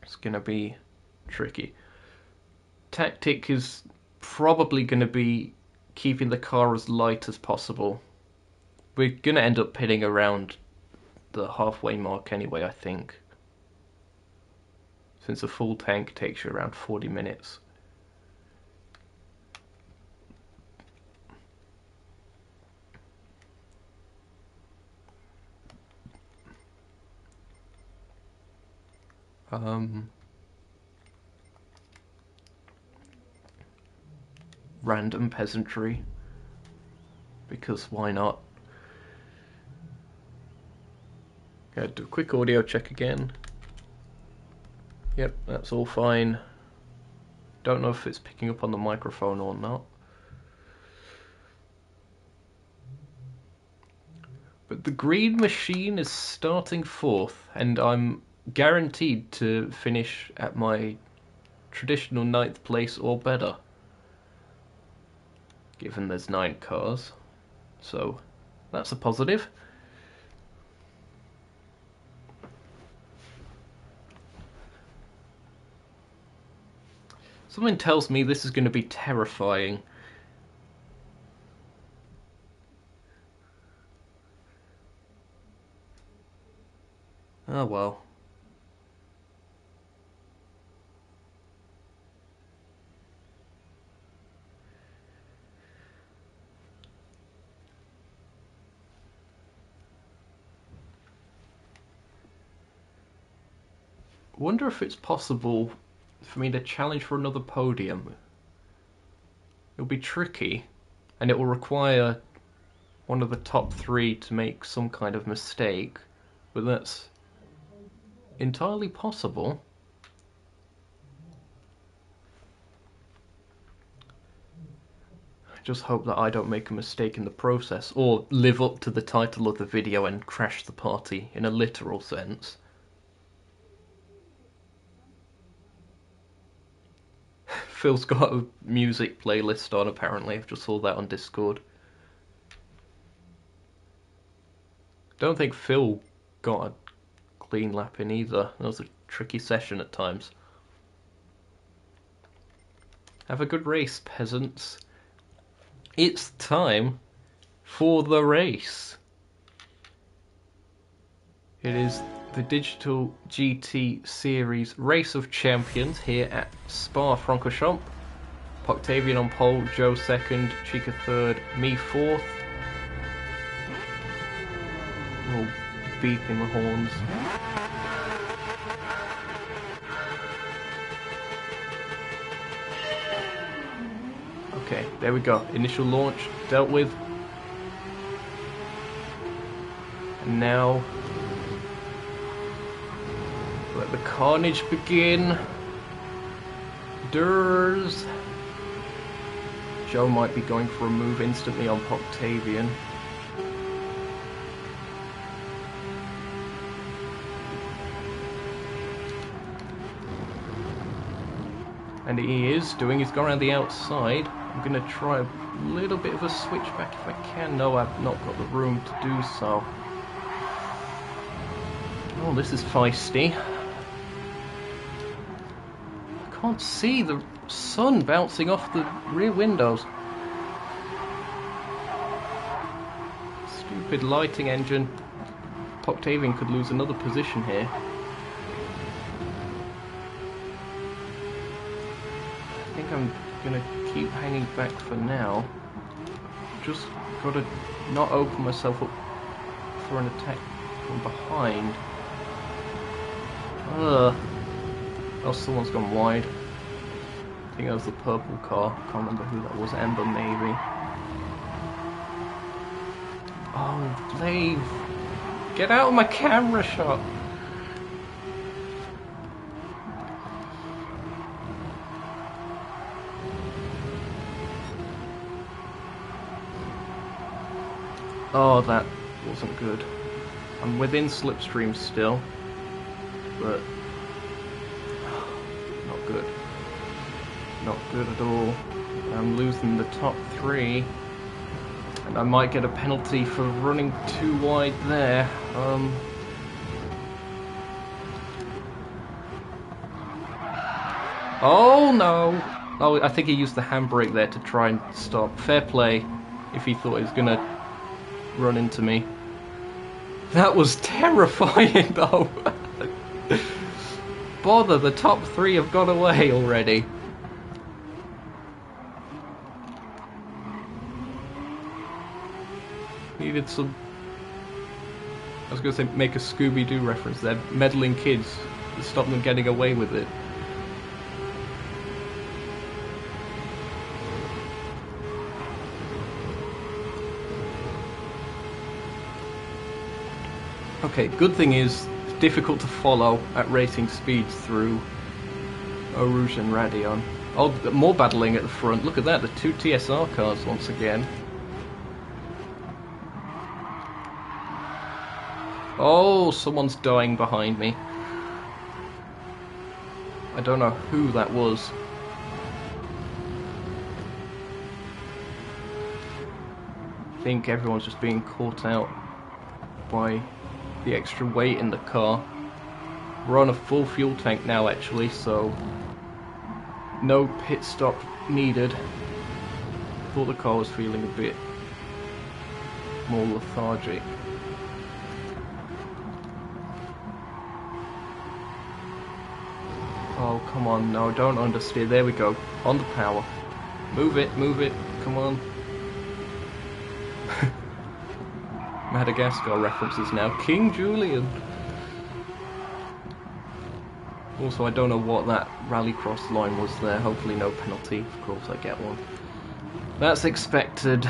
it's going to be tricky. Tactic is probably going to be keeping the car as light as possible. We're going to end up pitting around the halfway mark anyway, I think. Since a full tank takes you around 40 minutes. random peasantry. Because why not? Okay, do a quick audio check again. Yep, that's all fine. Don't know if it's picking up on the microphone or not. But the green machine is starting fourth, and I'm guaranteed to finish at my traditional 9th place or better. Given there's 9 cars. So, that's a positive. Something tells me this is going to be terrifying. Oh well. Wonder if it's possible for me to challenge for another podium. It'll be tricky, and it will require one of the top 3 to make some kind of mistake, but that's entirely possible. I just hope that I don't make a mistake in the process, or live up to the title of the video and crash the party in a literal sense. Phil's got a music playlist on, apparently. I've just saw that on Discord. Don't think Phil got a clean lap in either. That was a tricky session at times. Have a good race, peasants. It's time for the race. It is the Digital GT Series Race of Champions here at Spa-Francorchamps. Octavian on pole, Joe second, Chica third, me fourth. All beeping the horns. Okay, there we go. Initial launch dealt with. And now let the carnage begin. Durs. Joe might be going for a move instantly on Octavian. And he is doing, he's gone around the outside. I'm going to try a little bit of a switchback if I can. No, I've not got the room to do so. Oh, this is feisty. I can't see the sun bouncing off the rear windows. Stupid lighting engine. Octavian could lose another position here. I think I'm gonna keep hanging back for now. Just gotta not open myself up for an attack from behind. Oh, someone's gone wide. I think that was the purple car. Can't remember who that was. Ember, maybe. Oh, Blave! Get out of my camera shot! Oh, that wasn't good. I'm within slipstream still, but not good. Not good at all. I'm losing the top 3, and I might get a penalty for running too wide there. Oh no! Oh, I think he used the handbrake there to try and stop. Fair play, if he thought he was gonna run into me. That was terrifying though. Bother, the top 3 have got away already. Needed some... I was going to say make a Scooby-Doo reference there. Meddling kids to stop them getting away with it. Okay, good thing is it's difficult to follow at racing speeds through Eau Rouge and Radion. Oh, more battling at the front. Look at that, the two TSR cars once again. Oh, someone's dying behind me. I don't know who that was. I think everyone's just being caught out by the extra weight in the car. We're on a full fuel tank now actually, so no pit stop needed. Thought the car was feeling a bit more lethargic. Oh, come on, no, don't understeer. There we go. On the power. Move it, come on. Madagascar references now. King Julian! Also, I don't know what that rallycross line was there. Hopefully no penalty. Of course I get one. That's expected.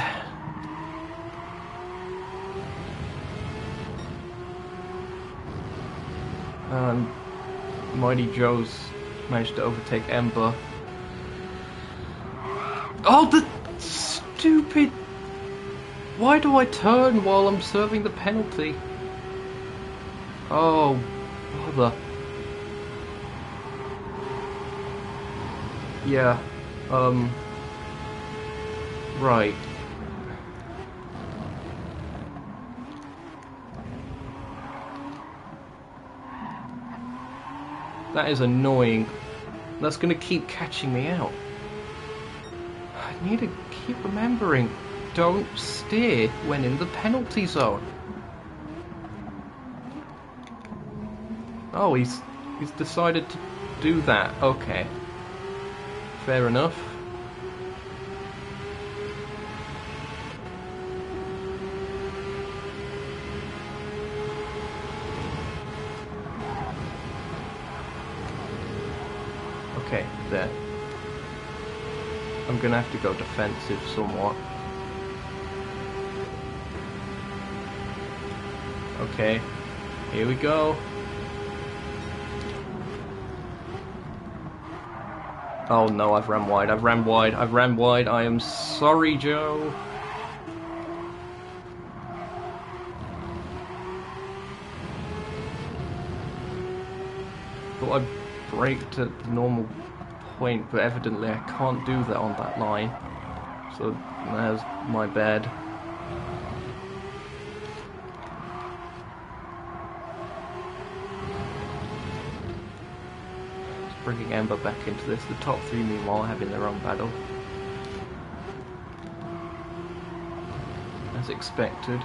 Mighty Joe's managed to overtake Ember. Oh, the stupid... Why do I turn while I'm serving the penalty? Oh, bother. Yeah, right. That is annoying. That's gonna keep catching me out. I need to keep remembering. Don't steer when in the penalty zone. Oh, he's decided to do that. Okay. Fair enough. Okay, there. I'm gonna have to go defensive somewhat. Okay, here we go. Oh no, I've ran wide, I am sorry, Joe. Thought I'd braked at the normal point, but evidently I can't do that on that line. So there's my bad. Bringing Ember back into this. The top three, meanwhile, having their own battle. As expected.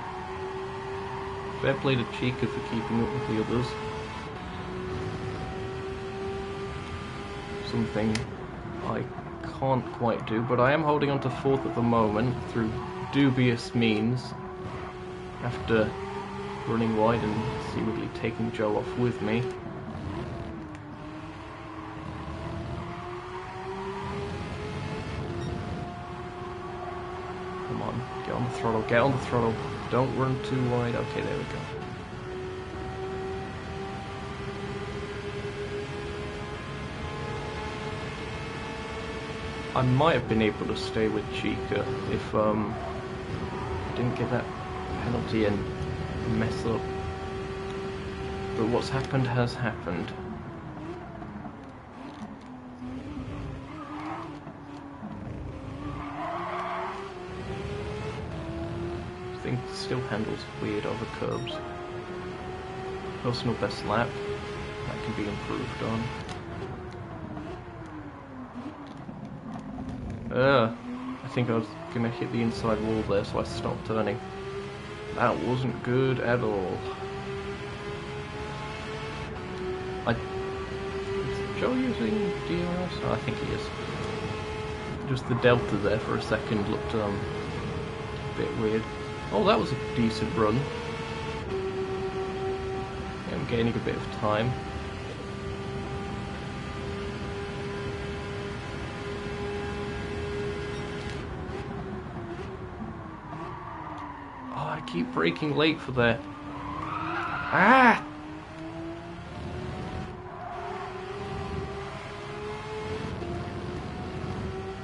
Fair play to Chica for keeping up with the others. Something I can't quite do, but I am holding on to fourth at the moment through dubious means. After running wide and seemingly taking Joe off with me. Get on the throttle, don't run too wide. Okay, there we go. I might have been able to stay with Chica if I didn't get that penalty and mess up. But what's happened has happened. Still handles weird over curbs. Personal best lap. That can be improved on. I think I was gonna hit the inside wall there, so I stopped turning. That wasn't good at all. Is Joe using DRS? Oh, I think he is. Just the delta there for a second looked a bit weird. Oh, that was a decent run. Yeah, I'm gaining a bit of time. Oh, I keep braking late for there. Ah!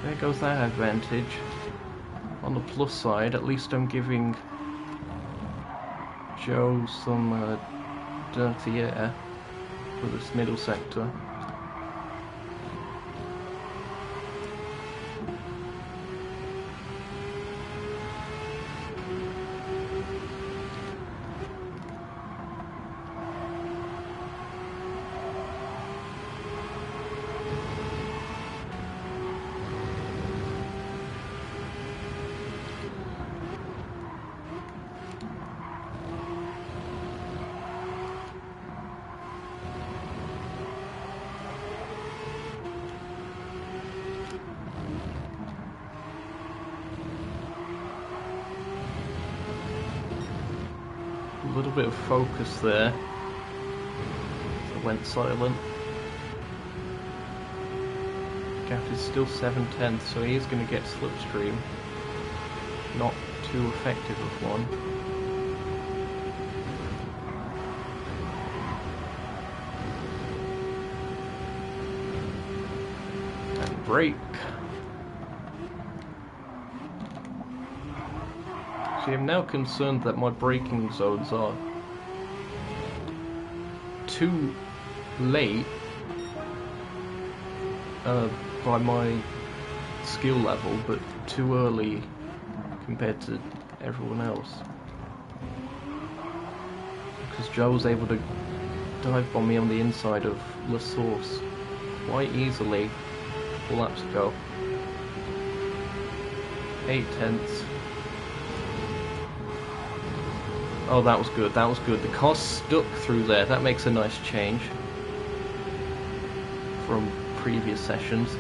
There goes that advantage. On the plus side, at least I'm giving Joe some dirty air for this middle sector. A little bit of focus there. So went silent. Gap is still 7/10, so he is going to get slipstream. Not too effective of one. And brake. See, I'm now concerned that my braking zones are too late by my skill level, but too early compared to everyone else. Because Joe was able to dive bomb me on the inside of La Source quite easily. 4 laps ago. 8/10. Oh, that was good, that was good. The car stuck through there. That makes a nice change from previous sessions.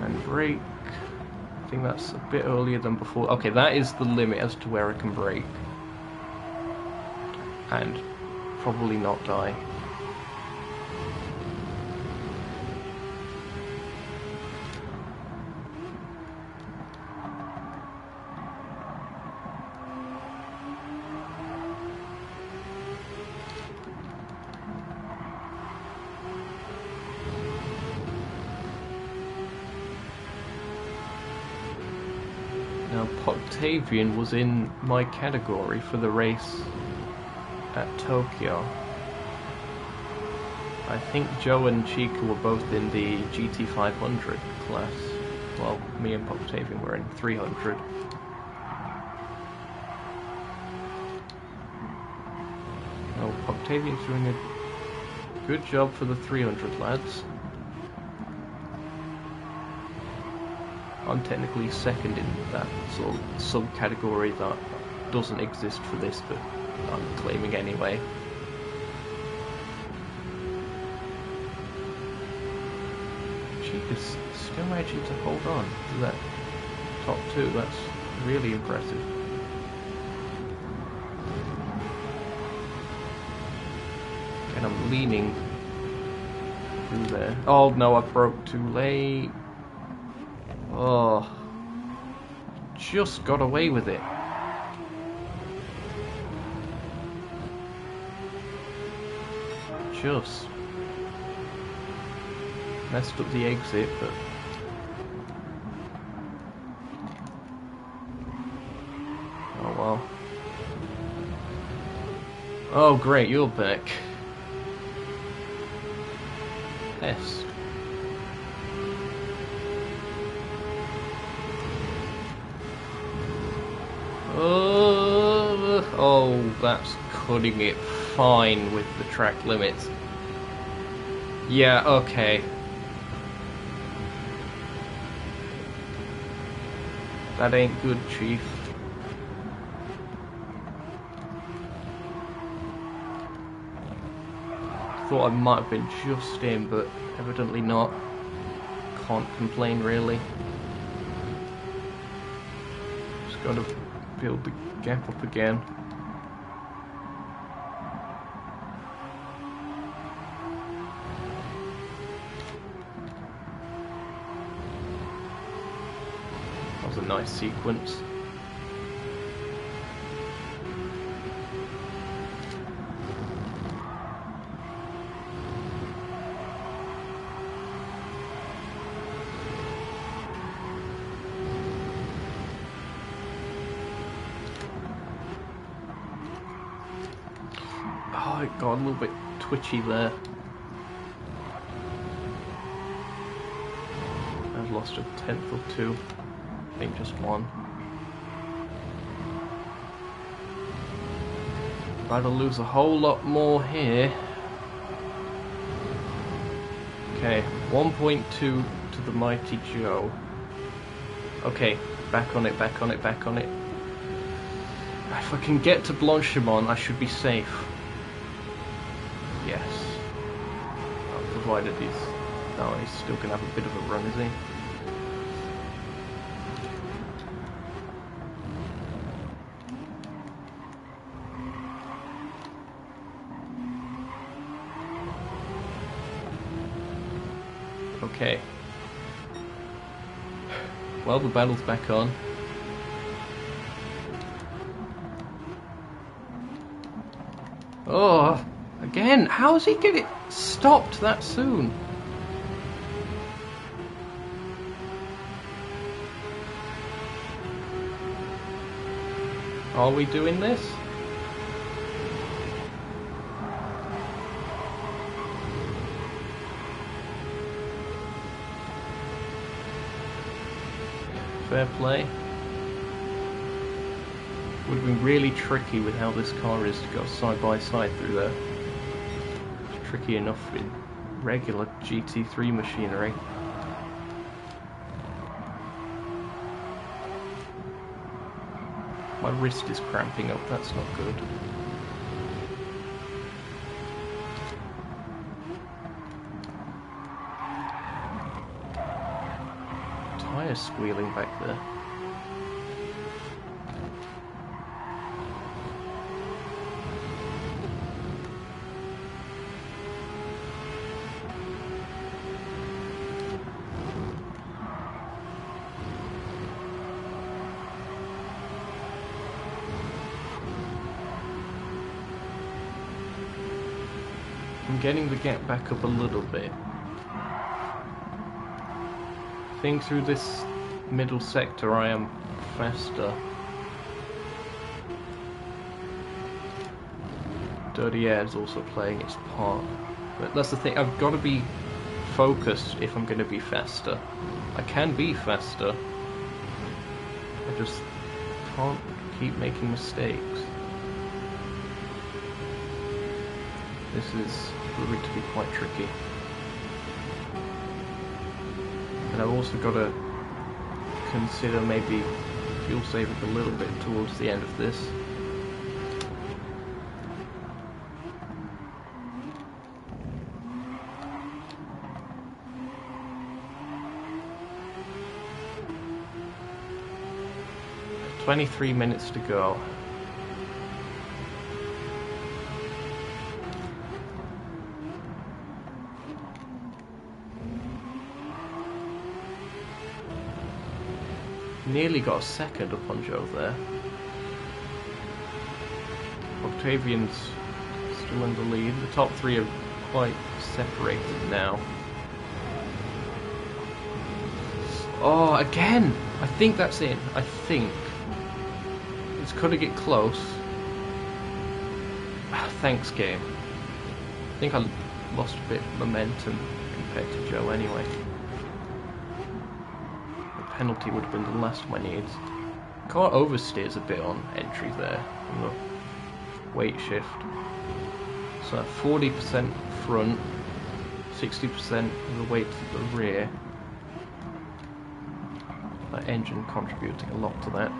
And brake. I think that's a bit earlier than before. Okay, that is the limit as to where I can brake. And probably not die. Now, Octavian was in my category for the race at Tokyo. I think Joe and Chica were both in the GT500 class. Well, me and Octavian were in 300. Oh, Octavian's doing a good job for the 300 lads. I'm technically second in that sort of subcategory that doesn't exist for this, but I'm claiming anyway. Chica's still managing to hold on to that top 2. That's really impressive. And I'm leaning through there. Oh no, I broke too late. Oh, just got away with it. Just messed up the exit, but oh well. Oh great, you're back. Pest. Oh, that's cutting it fine with the track limits. Yeah, okay. That ain't good, Chief. Thought I might have been just in, but evidently not. Can't complain, really. Just gotta build the gap up again. nice sequence. Oh, it got a little bit twitchy there. I've lost a tenth or two. I think just one. About to lose a whole lot more here. Okay, 1.2 to the mighty Joe. Okay, back on it, back on it, back on it. If I can get to Blanchimont, I should be safe. Yes. Provided he's... No, he's still going to have a bit of a run, is he? Okay. Well, the battle's back on. Oh, again, how's he get it stopped that soon? Are we doing this? Fair play. Would have been really tricky with how this car is to go side by side through there. It's tricky enough with regular GT3 machinery. My wrist is cramping up, that's not good. Tyre squealing back there. I'm getting the gap back up a little bit. I think through this middle sector I am faster. Dirty Air is also playing its part. But that's the thing, I've got to be focused if I'm going to be faster. I can be faster. I just can't keep making mistakes. This is proving to be quite tricky. And I've also got to consider maybe fuel saving a little bit towards the end of this. "23 minutes to go." Nearly got a second up on Joe there. Octavian's still in the lead. The top three are quite separated now. Oh, again! I think that's it. I think. It's got to get close. Thanks, game. I think I lost a bit of momentum compared to Joe anyway. Penalty would have been the last of my needs. Car oversteers a bit on entry there on the weight shift. So 40% front, 60% of the weight to the rear. That engine contributing a lot to that.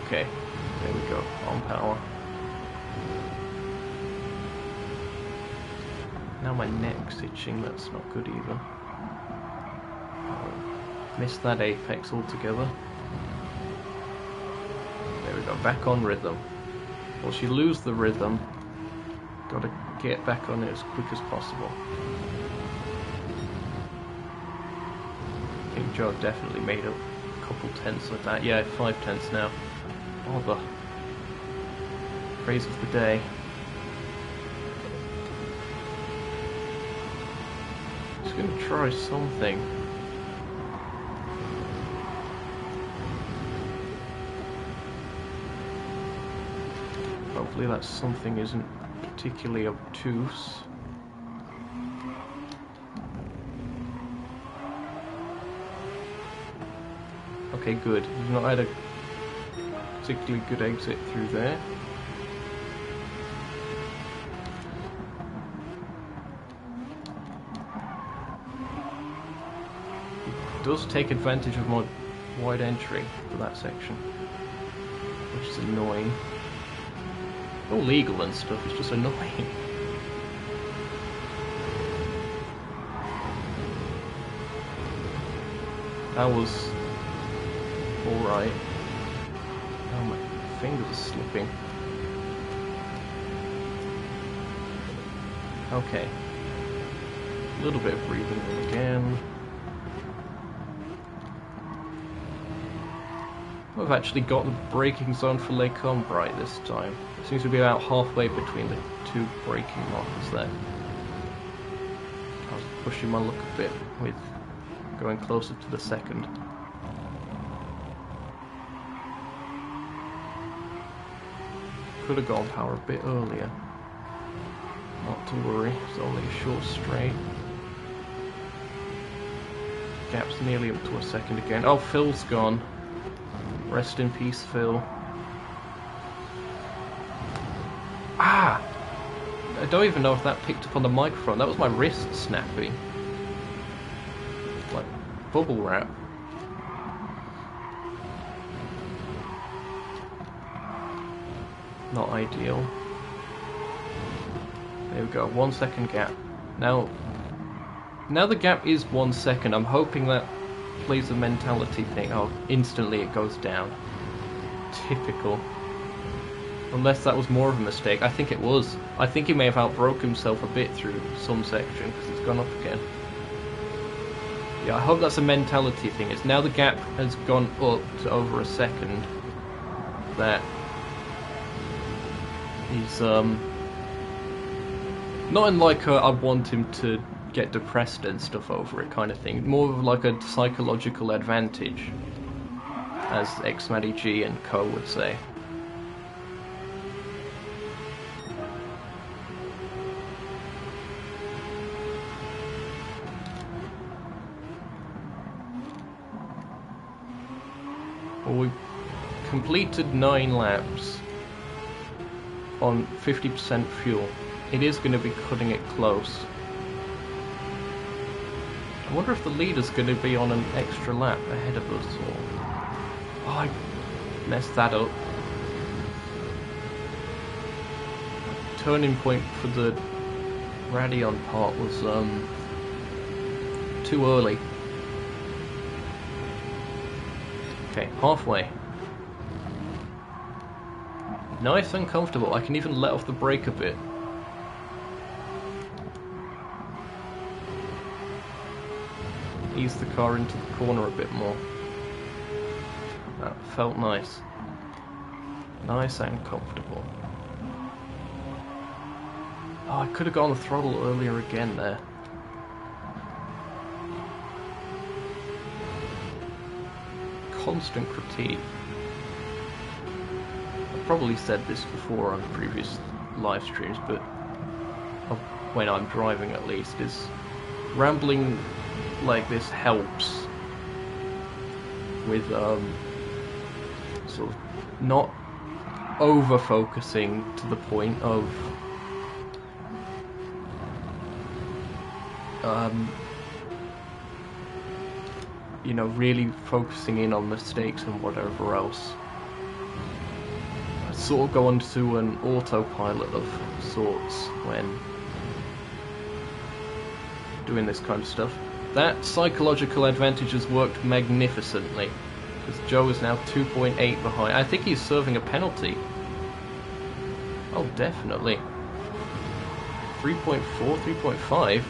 Okay, there we go, on power. Now my neck's itching, that's not good either. Missed that apex altogether. There we go, back on rhythm. Once you lose the rhythm, gotta get back on it as quick as possible. I think Joe definitely made a couple tenths with that. Yeah, 5 tenths now. Oh, the praise of the day. Just gonna try something. Hopefully that something isn't particularly obtuse. Okay, good. You've not had a particularly good exit through there. It does take advantage of my wide entry for that section, which is annoying. All legal and stuff, it's just annoying. That was alright. Oh, my fingers are slipping. Okay. A little bit of breathing room again. I've actually got the braking zone for Les Combres right this time. It seems to be about halfway between the two braking markers there. I was pushing my luck a bit with going closer to the second. Could have gone power a bit earlier. Not to worry, it's only a short straight. Gap's nearly up to a second again. Oh, Phil's gone. Rest in peace, Phil. Ah! I don't even know if that picked up on the microphone. That was my wrist snapping. Like bubble wrap. Not ideal. There we go, 1 second gap. Now the gap is 1 second. I'm hoping that plays a mentality thing. Oh, instantly it goes down. Typical. Unless that was more of a mistake. I think it was. I think he may have outbroke himself a bit through some section because it's gone up again. Yeah, I hope that's a mentality thing. It's now the gap has gone up to over a second that he's not in like a I want him to get depressed and stuff over it kind of thing. More of like a psychological advantage, as Xmatty G and co would say. Well, we completed 9 laps on 50% fuel. It is going to be cutting it close. I wonder if the leader's going to be on an extra lap ahead of us, or... Oh, I messed that up. Turning point for the Radion part was too early. Okay, halfway. Nice and comfortable. I can even let off the brake a bit. Ease the car into the corner a bit more. That felt nice. Nice and comfortable. Oh, I could have gone the throttle earlier again there. Constant critique. I've probably said this before on previous live streams, but when I'm driving at least, is rambling like this helps with sort of not over focusing to the point of you know, really focusing in on mistakes and whatever else. I sort of go onto an autopilot of sorts when doing this kind of stuff. That psychological advantage has worked magnificently, because Joe is now 2.8 behind. I think he's serving a penalty. Oh, definitely. 3.4, 3.5.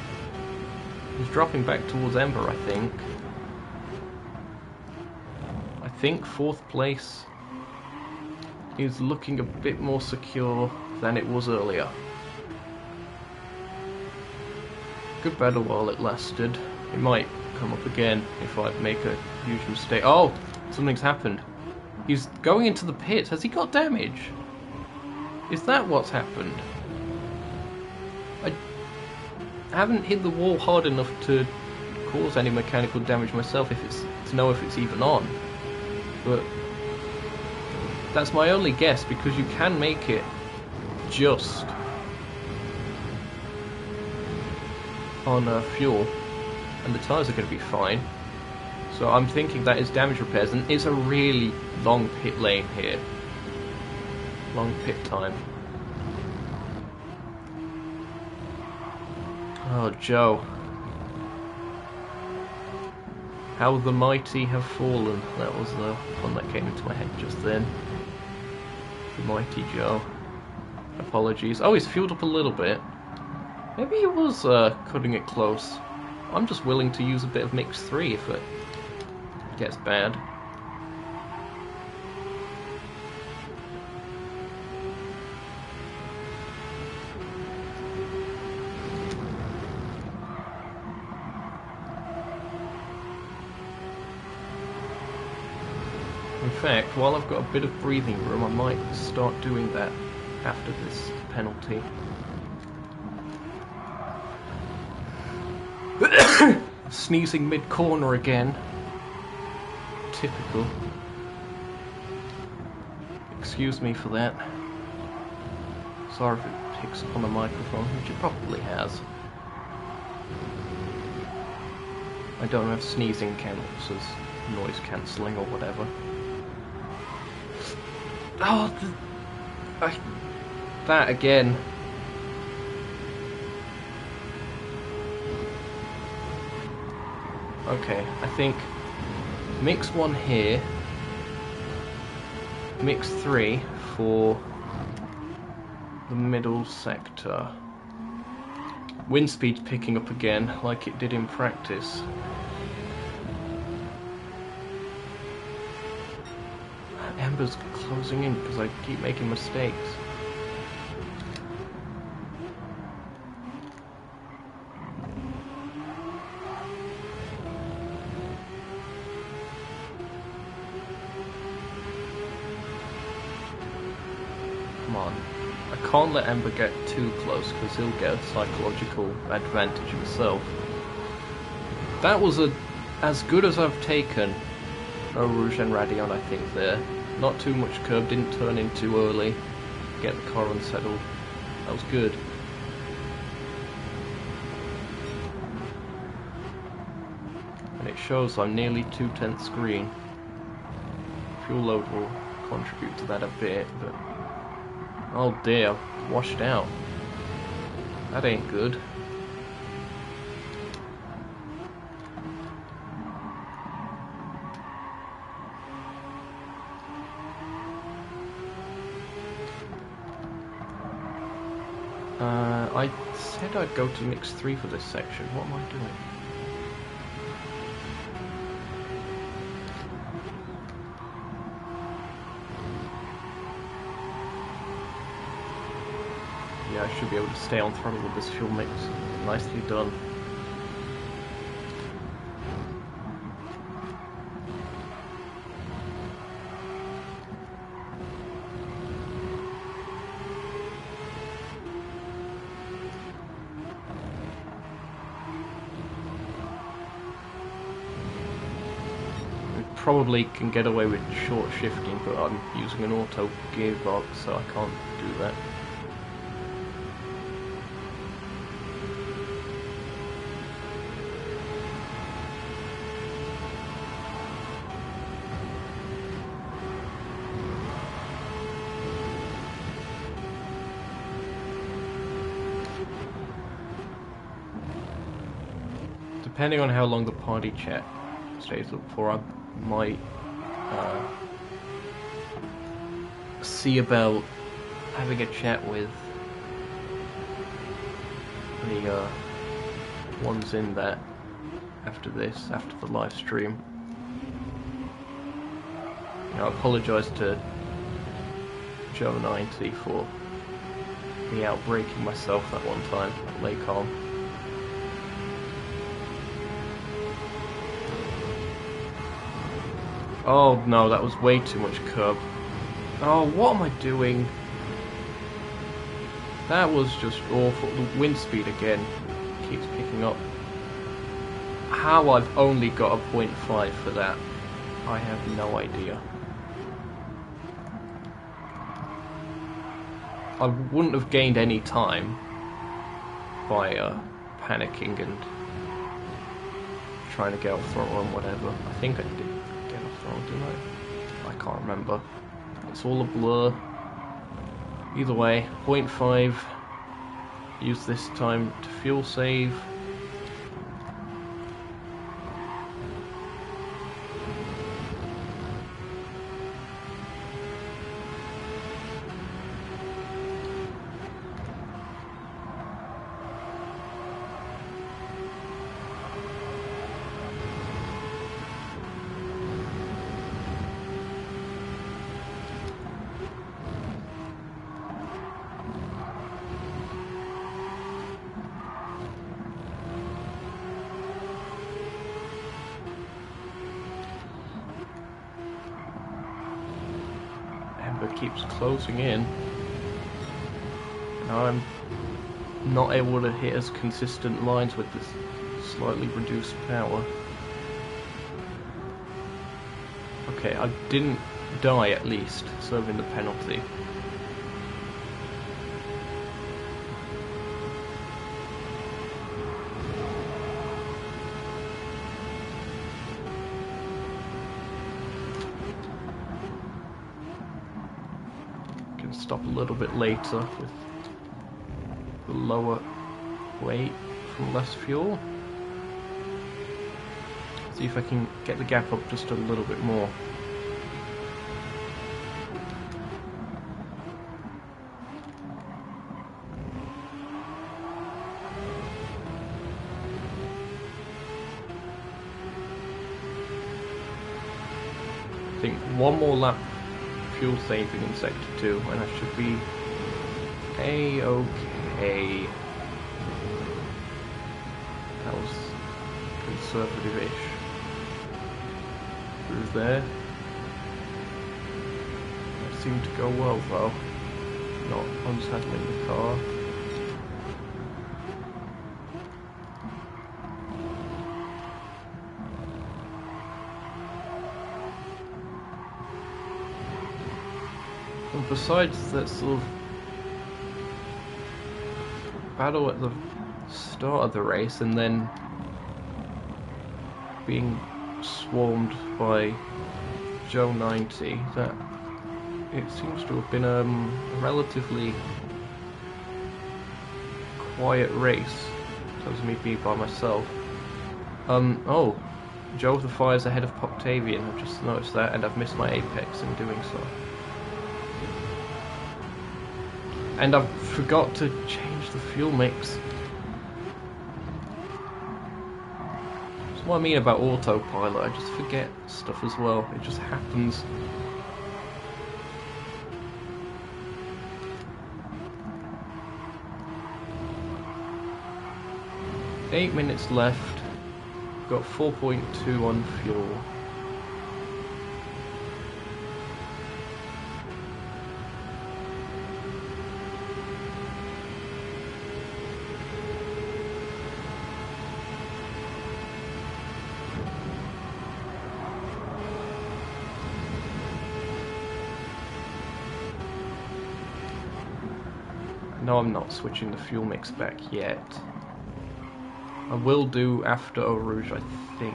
He's dropping back towards Ember, I think. I think 4th place is looking a bit more secure than it was earlier. Good battle while it lasted. It might come up again if I make a huge mistake. Oh! Something's happened. He's going into the pit. Has he got damage? Is that what's happened? I haven't hit the wall hard enough to cause any mechanical damage myself to know if it's even on. But that's my only guess, because you can make it just on fuel, and the tyres are going to be fine. So I'm thinking that is damage repairs, and it's a really long pit lane here. Long pit time. Oh, Joe. How the mighty have fallen. That was the one that came into my head just then. The mighty Joe. Apologies. Oh, he's fueled up a little bit. Maybe he was cutting it close. I'm just willing to use a bit of mix 3 if it gets bad. In fact, while I've got a bit of breathing room, I might start doing that after this penalty. Sneezing mid-corner again. Typical. Excuse me for that. Sorry if it picks up on the microphone, which it probably has. I don't have sneezing counts as noise cancelling or whatever. Oh, that again. Okay, I think mix 1 here, mix 3 for the middle sector. Wind speed's picking up again, like it did in practice. Ember's closing in because I keep making mistakes. Come on. I can't let Ember get too close because he'll get a psychological advantage himself. That was as good as I've taken No Rouge and Radion, I think, there. Not too much curb, didn't turn in too early. Get the car unsettled. That was good. And it shows I'm nearly 2/10 green. Fuel load will contribute to that a bit, but... oh dear, washed out. That ain't good. I said I'd go to mix 3 for this section. What am I doing? Yeah, I should be able to stay on throttle with this fuel mix. Nicely done. Probably can get away with short shifting, but I'm using an auto gearbox, so I can't do that. depending on how long the party chat stays up for, I might see about having a chat with the ones in there after this, after the live stream. You know, I apologise to Joe90 for me outbreaking myself that one time at Lake Holm. Oh no, that was way too much curb. Oh, what am I doing? That was just awful. The wind speed again keeps picking up. How I've only got a 0.5 for that, I have no idea. I wouldn't have gained any time by panicking and trying to get off throttle and whatever. I think I did get off throttle, didn't I? I can't remember. It's all a blur. Either way, 0.5. Use this time to fuel save. Keeps closing in. Now I'm not able to hit as consistent lines with this slightly reduced power. Okay, I didn't die at least, serving the penalty. Stop a little bit later with the lower weight from less fuel. See if I can get the gap up just a little bit more. I think one more lap fuel saving in sector 2 and I should be a-okay. That was conservative-ish. Through there. That seemed to go well though. Not unsettling the car. And besides that sort of battle at the start of the race and then being swarmed by Joe90, that it seems to have been a relatively quiet race. That was me being by myself. Oh, Joe the Fire's ahead of Octavian. I've just noticed that, and I've missed my apex in doing so. And I forgot to change the fuel mix. That's what I mean about autopilot. I just forget stuff as well. It just happens. Eight minutes left. Got 4.2 on fuel. No, I'm not switching the fuel mix back yet. I will do after Eau Rouge, I think.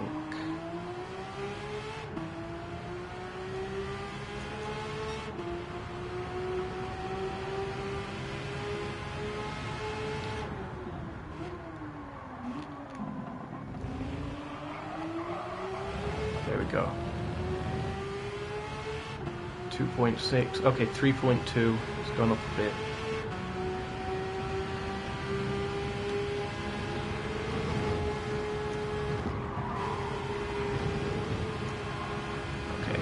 2.6. Okay, 3.2. It's gone up a bit. Okay.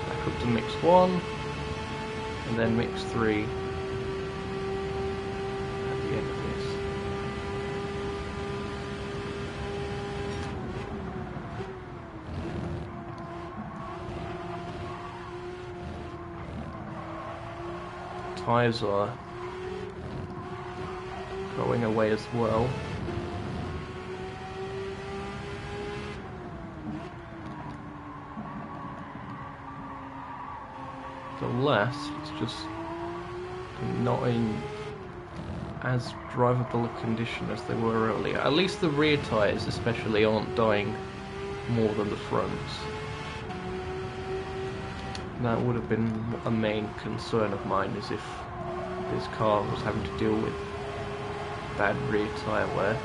Back up to mix 1. And then mix 3. At the end of this. Tyres are going away as well. The last, it's just not in as drivable a condition as they were earlier. At least the rear tyres especially aren't dying more than the fronts. That would have been a main concern of mine, is if this car was having to deal with bad rear tyre wear.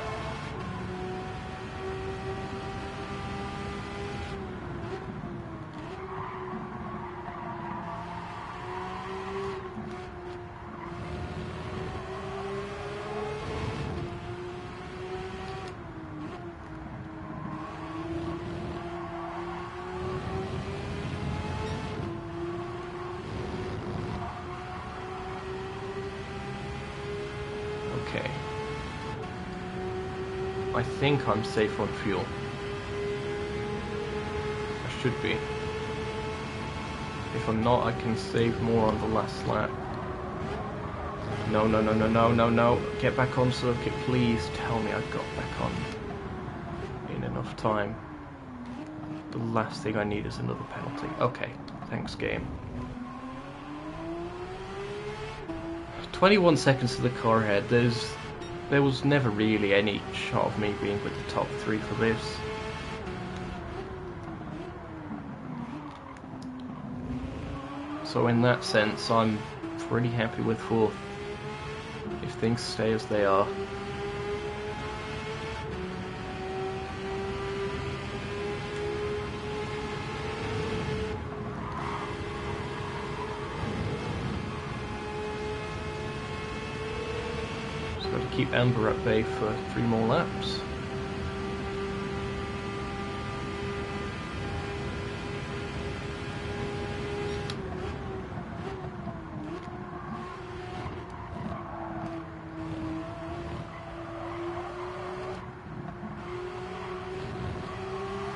Okay. I think I'm safe on fuel. I should be. If I'm not, I can save more on the last lap. No, no, no, no, no, no, no. Get back on circuit, please. Tell me I got back on in enough time. The last thing I need is another penalty. Okay, thanks game. 21 seconds to the car ahead. There was never really any shot of me being with the top 3 for this. So in that sense, I'm pretty happy with 4th, if things stay as they are. Just got to keep Amber at bay for 3 more laps.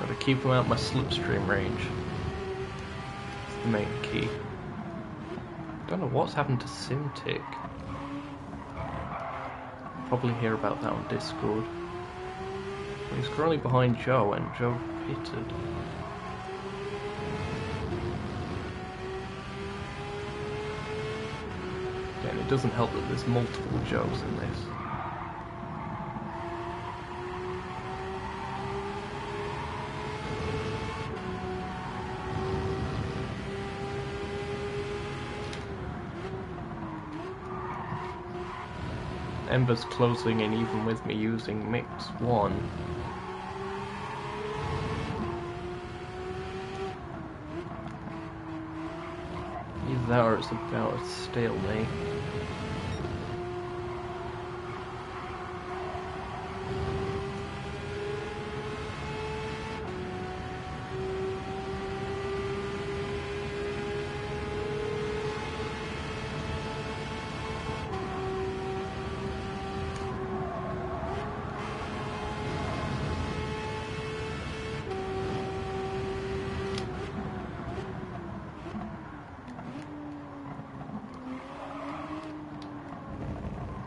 Gotta keep them out my slipstream range. That's the main key. Don't know what's happened to SimTick. Probably hear about that on Discord. But he's currently behind Joe, and Joe pitted. Again, it doesn't help that there's multiple Joes in this. Ember's closing in even with me using mix 1. Either that or it's about a stalemate.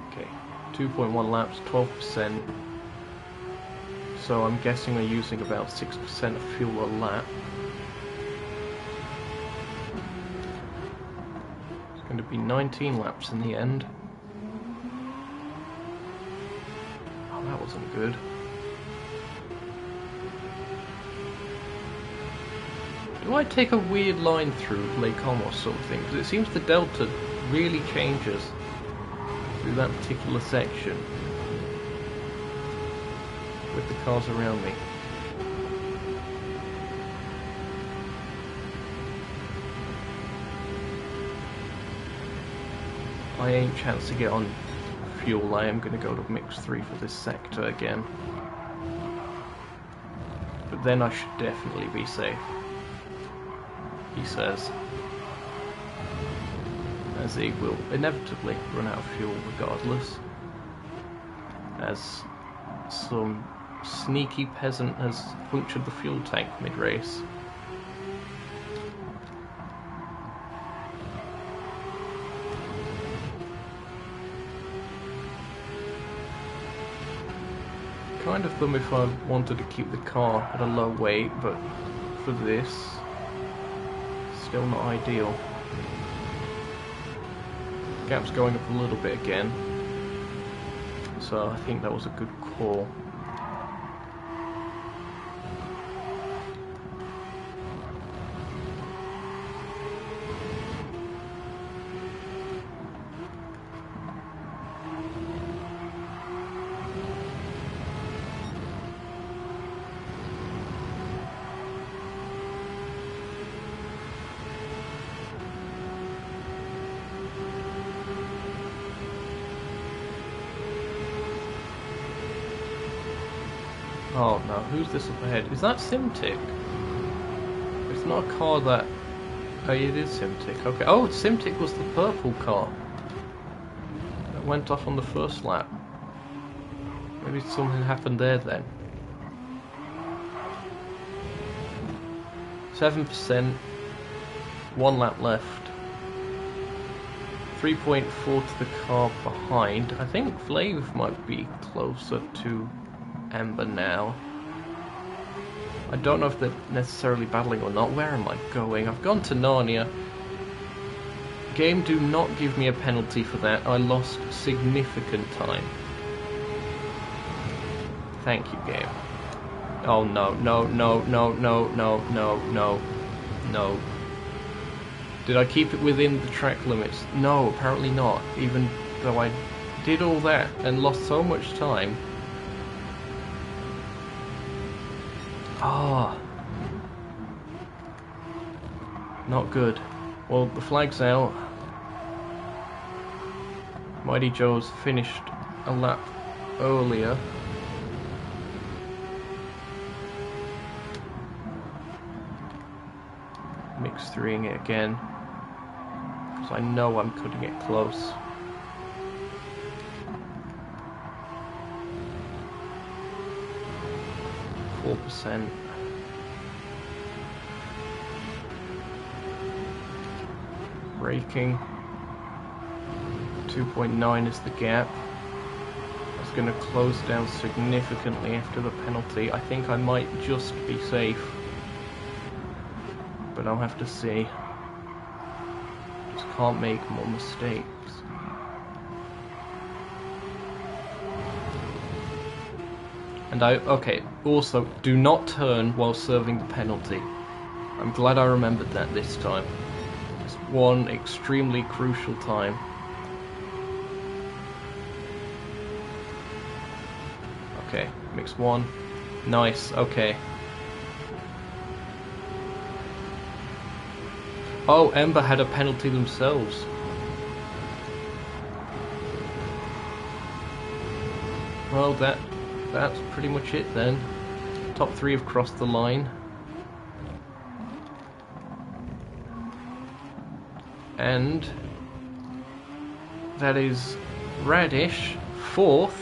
Okay, 2.1 laps, 12%. So I'm guessing we're using about 6% of fuel a lap. It's going to be 19 laps in the end. Oh, that wasn't good. Do I take a weird line through Lake Como or something? Because it seems the delta really changes through that particular section with the cars around me. I ain't chance to get on fuel. I am going to go to mix 3 for this sector again. But then I should definitely be safe, he says, as he will inevitably run out of fuel regardless, as some sneaky peasant has punctured the fuel tank mid-race. Kind of them if I wanted to keep the car at a low weight, but for this, still not ideal. Gap's going up a little bit again, so I think that was a good call. Oh no, who's this up ahead? Is that Simtic? It's not a car that... Oh, it is Simtic, okay. Oh, Simtic was the purple car that went off on the first lap. Maybe something happened there then. 7%, 1 lap left. 3.4 to the car behind. I think Flav might be closer to Ember now. I don't know if they're necessarily battling or not. Where am I going? I've gone to Narnia. Game, do not give me a penalty for that. I lost significant time. Thank you, game. Oh no, no, no, no, no, no, no, no, no. Did I keep it within the track limits? No, apparently not. Even though I did all that and lost so much time. Ah, not good. Well, the flag's out. Mighty Joe's finished a lap earlier. Mix 3ing it again, because I know I'm cutting it close. %. Braking. 2.9 is the gap. It's going to close down significantly after the penalty. I think I might just be safe, but I'll have to see. Just can't make more mistakes. And okay, also, do not turn while serving the penalty. I'm glad I remembered that this time. It's one extremely crucial time. Okay, mix 1. Nice, okay. Oh, Ember had a penalty themselves. Well, that's pretty much it then. Top 3 have crossed the line. And that is Radish 4th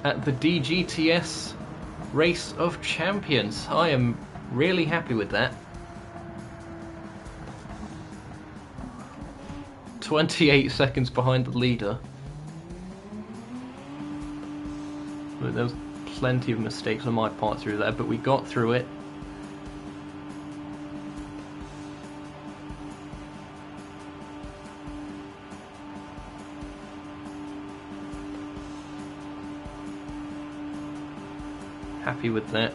at the DGTS Race of Champions. I am really happy with that. 28 seconds behind the leader. But there was plenty of mistakes on my part through there, but we got through it. Happy with that.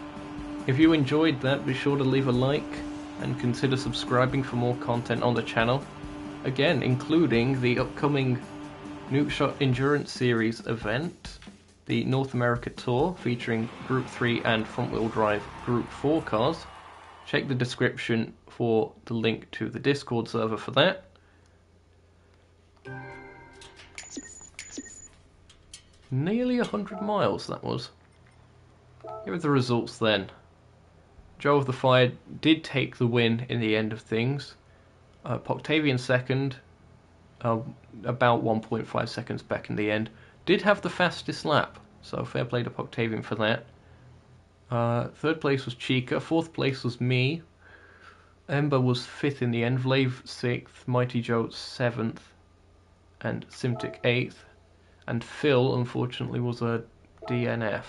If you enjoyed that, be sure to leave a like and consider subscribing for more content on the channel. Again, including the upcoming Nukeshot Endurance Series event, the North America Tour featuring Group 3 and front-wheel drive Group 4 cars. Check the description for the link to the Discord server for that. Nearly 100 miles, that was. Here are the results then. Joe of the Fire did take the win in the end of things. Poctavian second, about 1.5 seconds back in the end. Did have the fastest lap, so fair play to Poctavian for that. Third place was Chica, fourth place was me. Ember was fifth in the end, Vlave sixth, Mighty Joe seventh, and Simtic eighth. And Phil, unfortunately, was a DNF.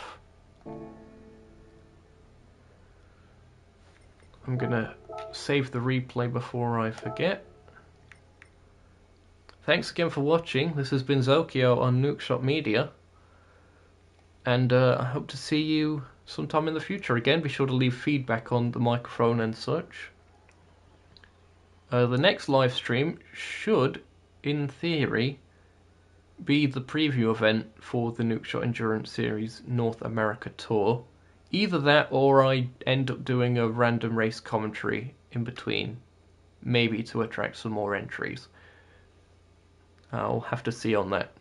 I'm gonna save the replay before I forget. Thanks again for watching. This has been Zokyo on Nookshot Media. And I hope to see you sometime in the future. Again, be sure to leave feedback on the microphone and such. The next live stream should, in theory, be the preview event for the Nookshot Endurance Series North America Tour. Either that or I end up doing a random race commentary in between, maybe to attract some more entries. I'll have to see on that.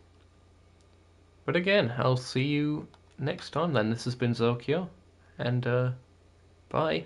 But again, I'll see you next time then. This has been Zokyo, and bye.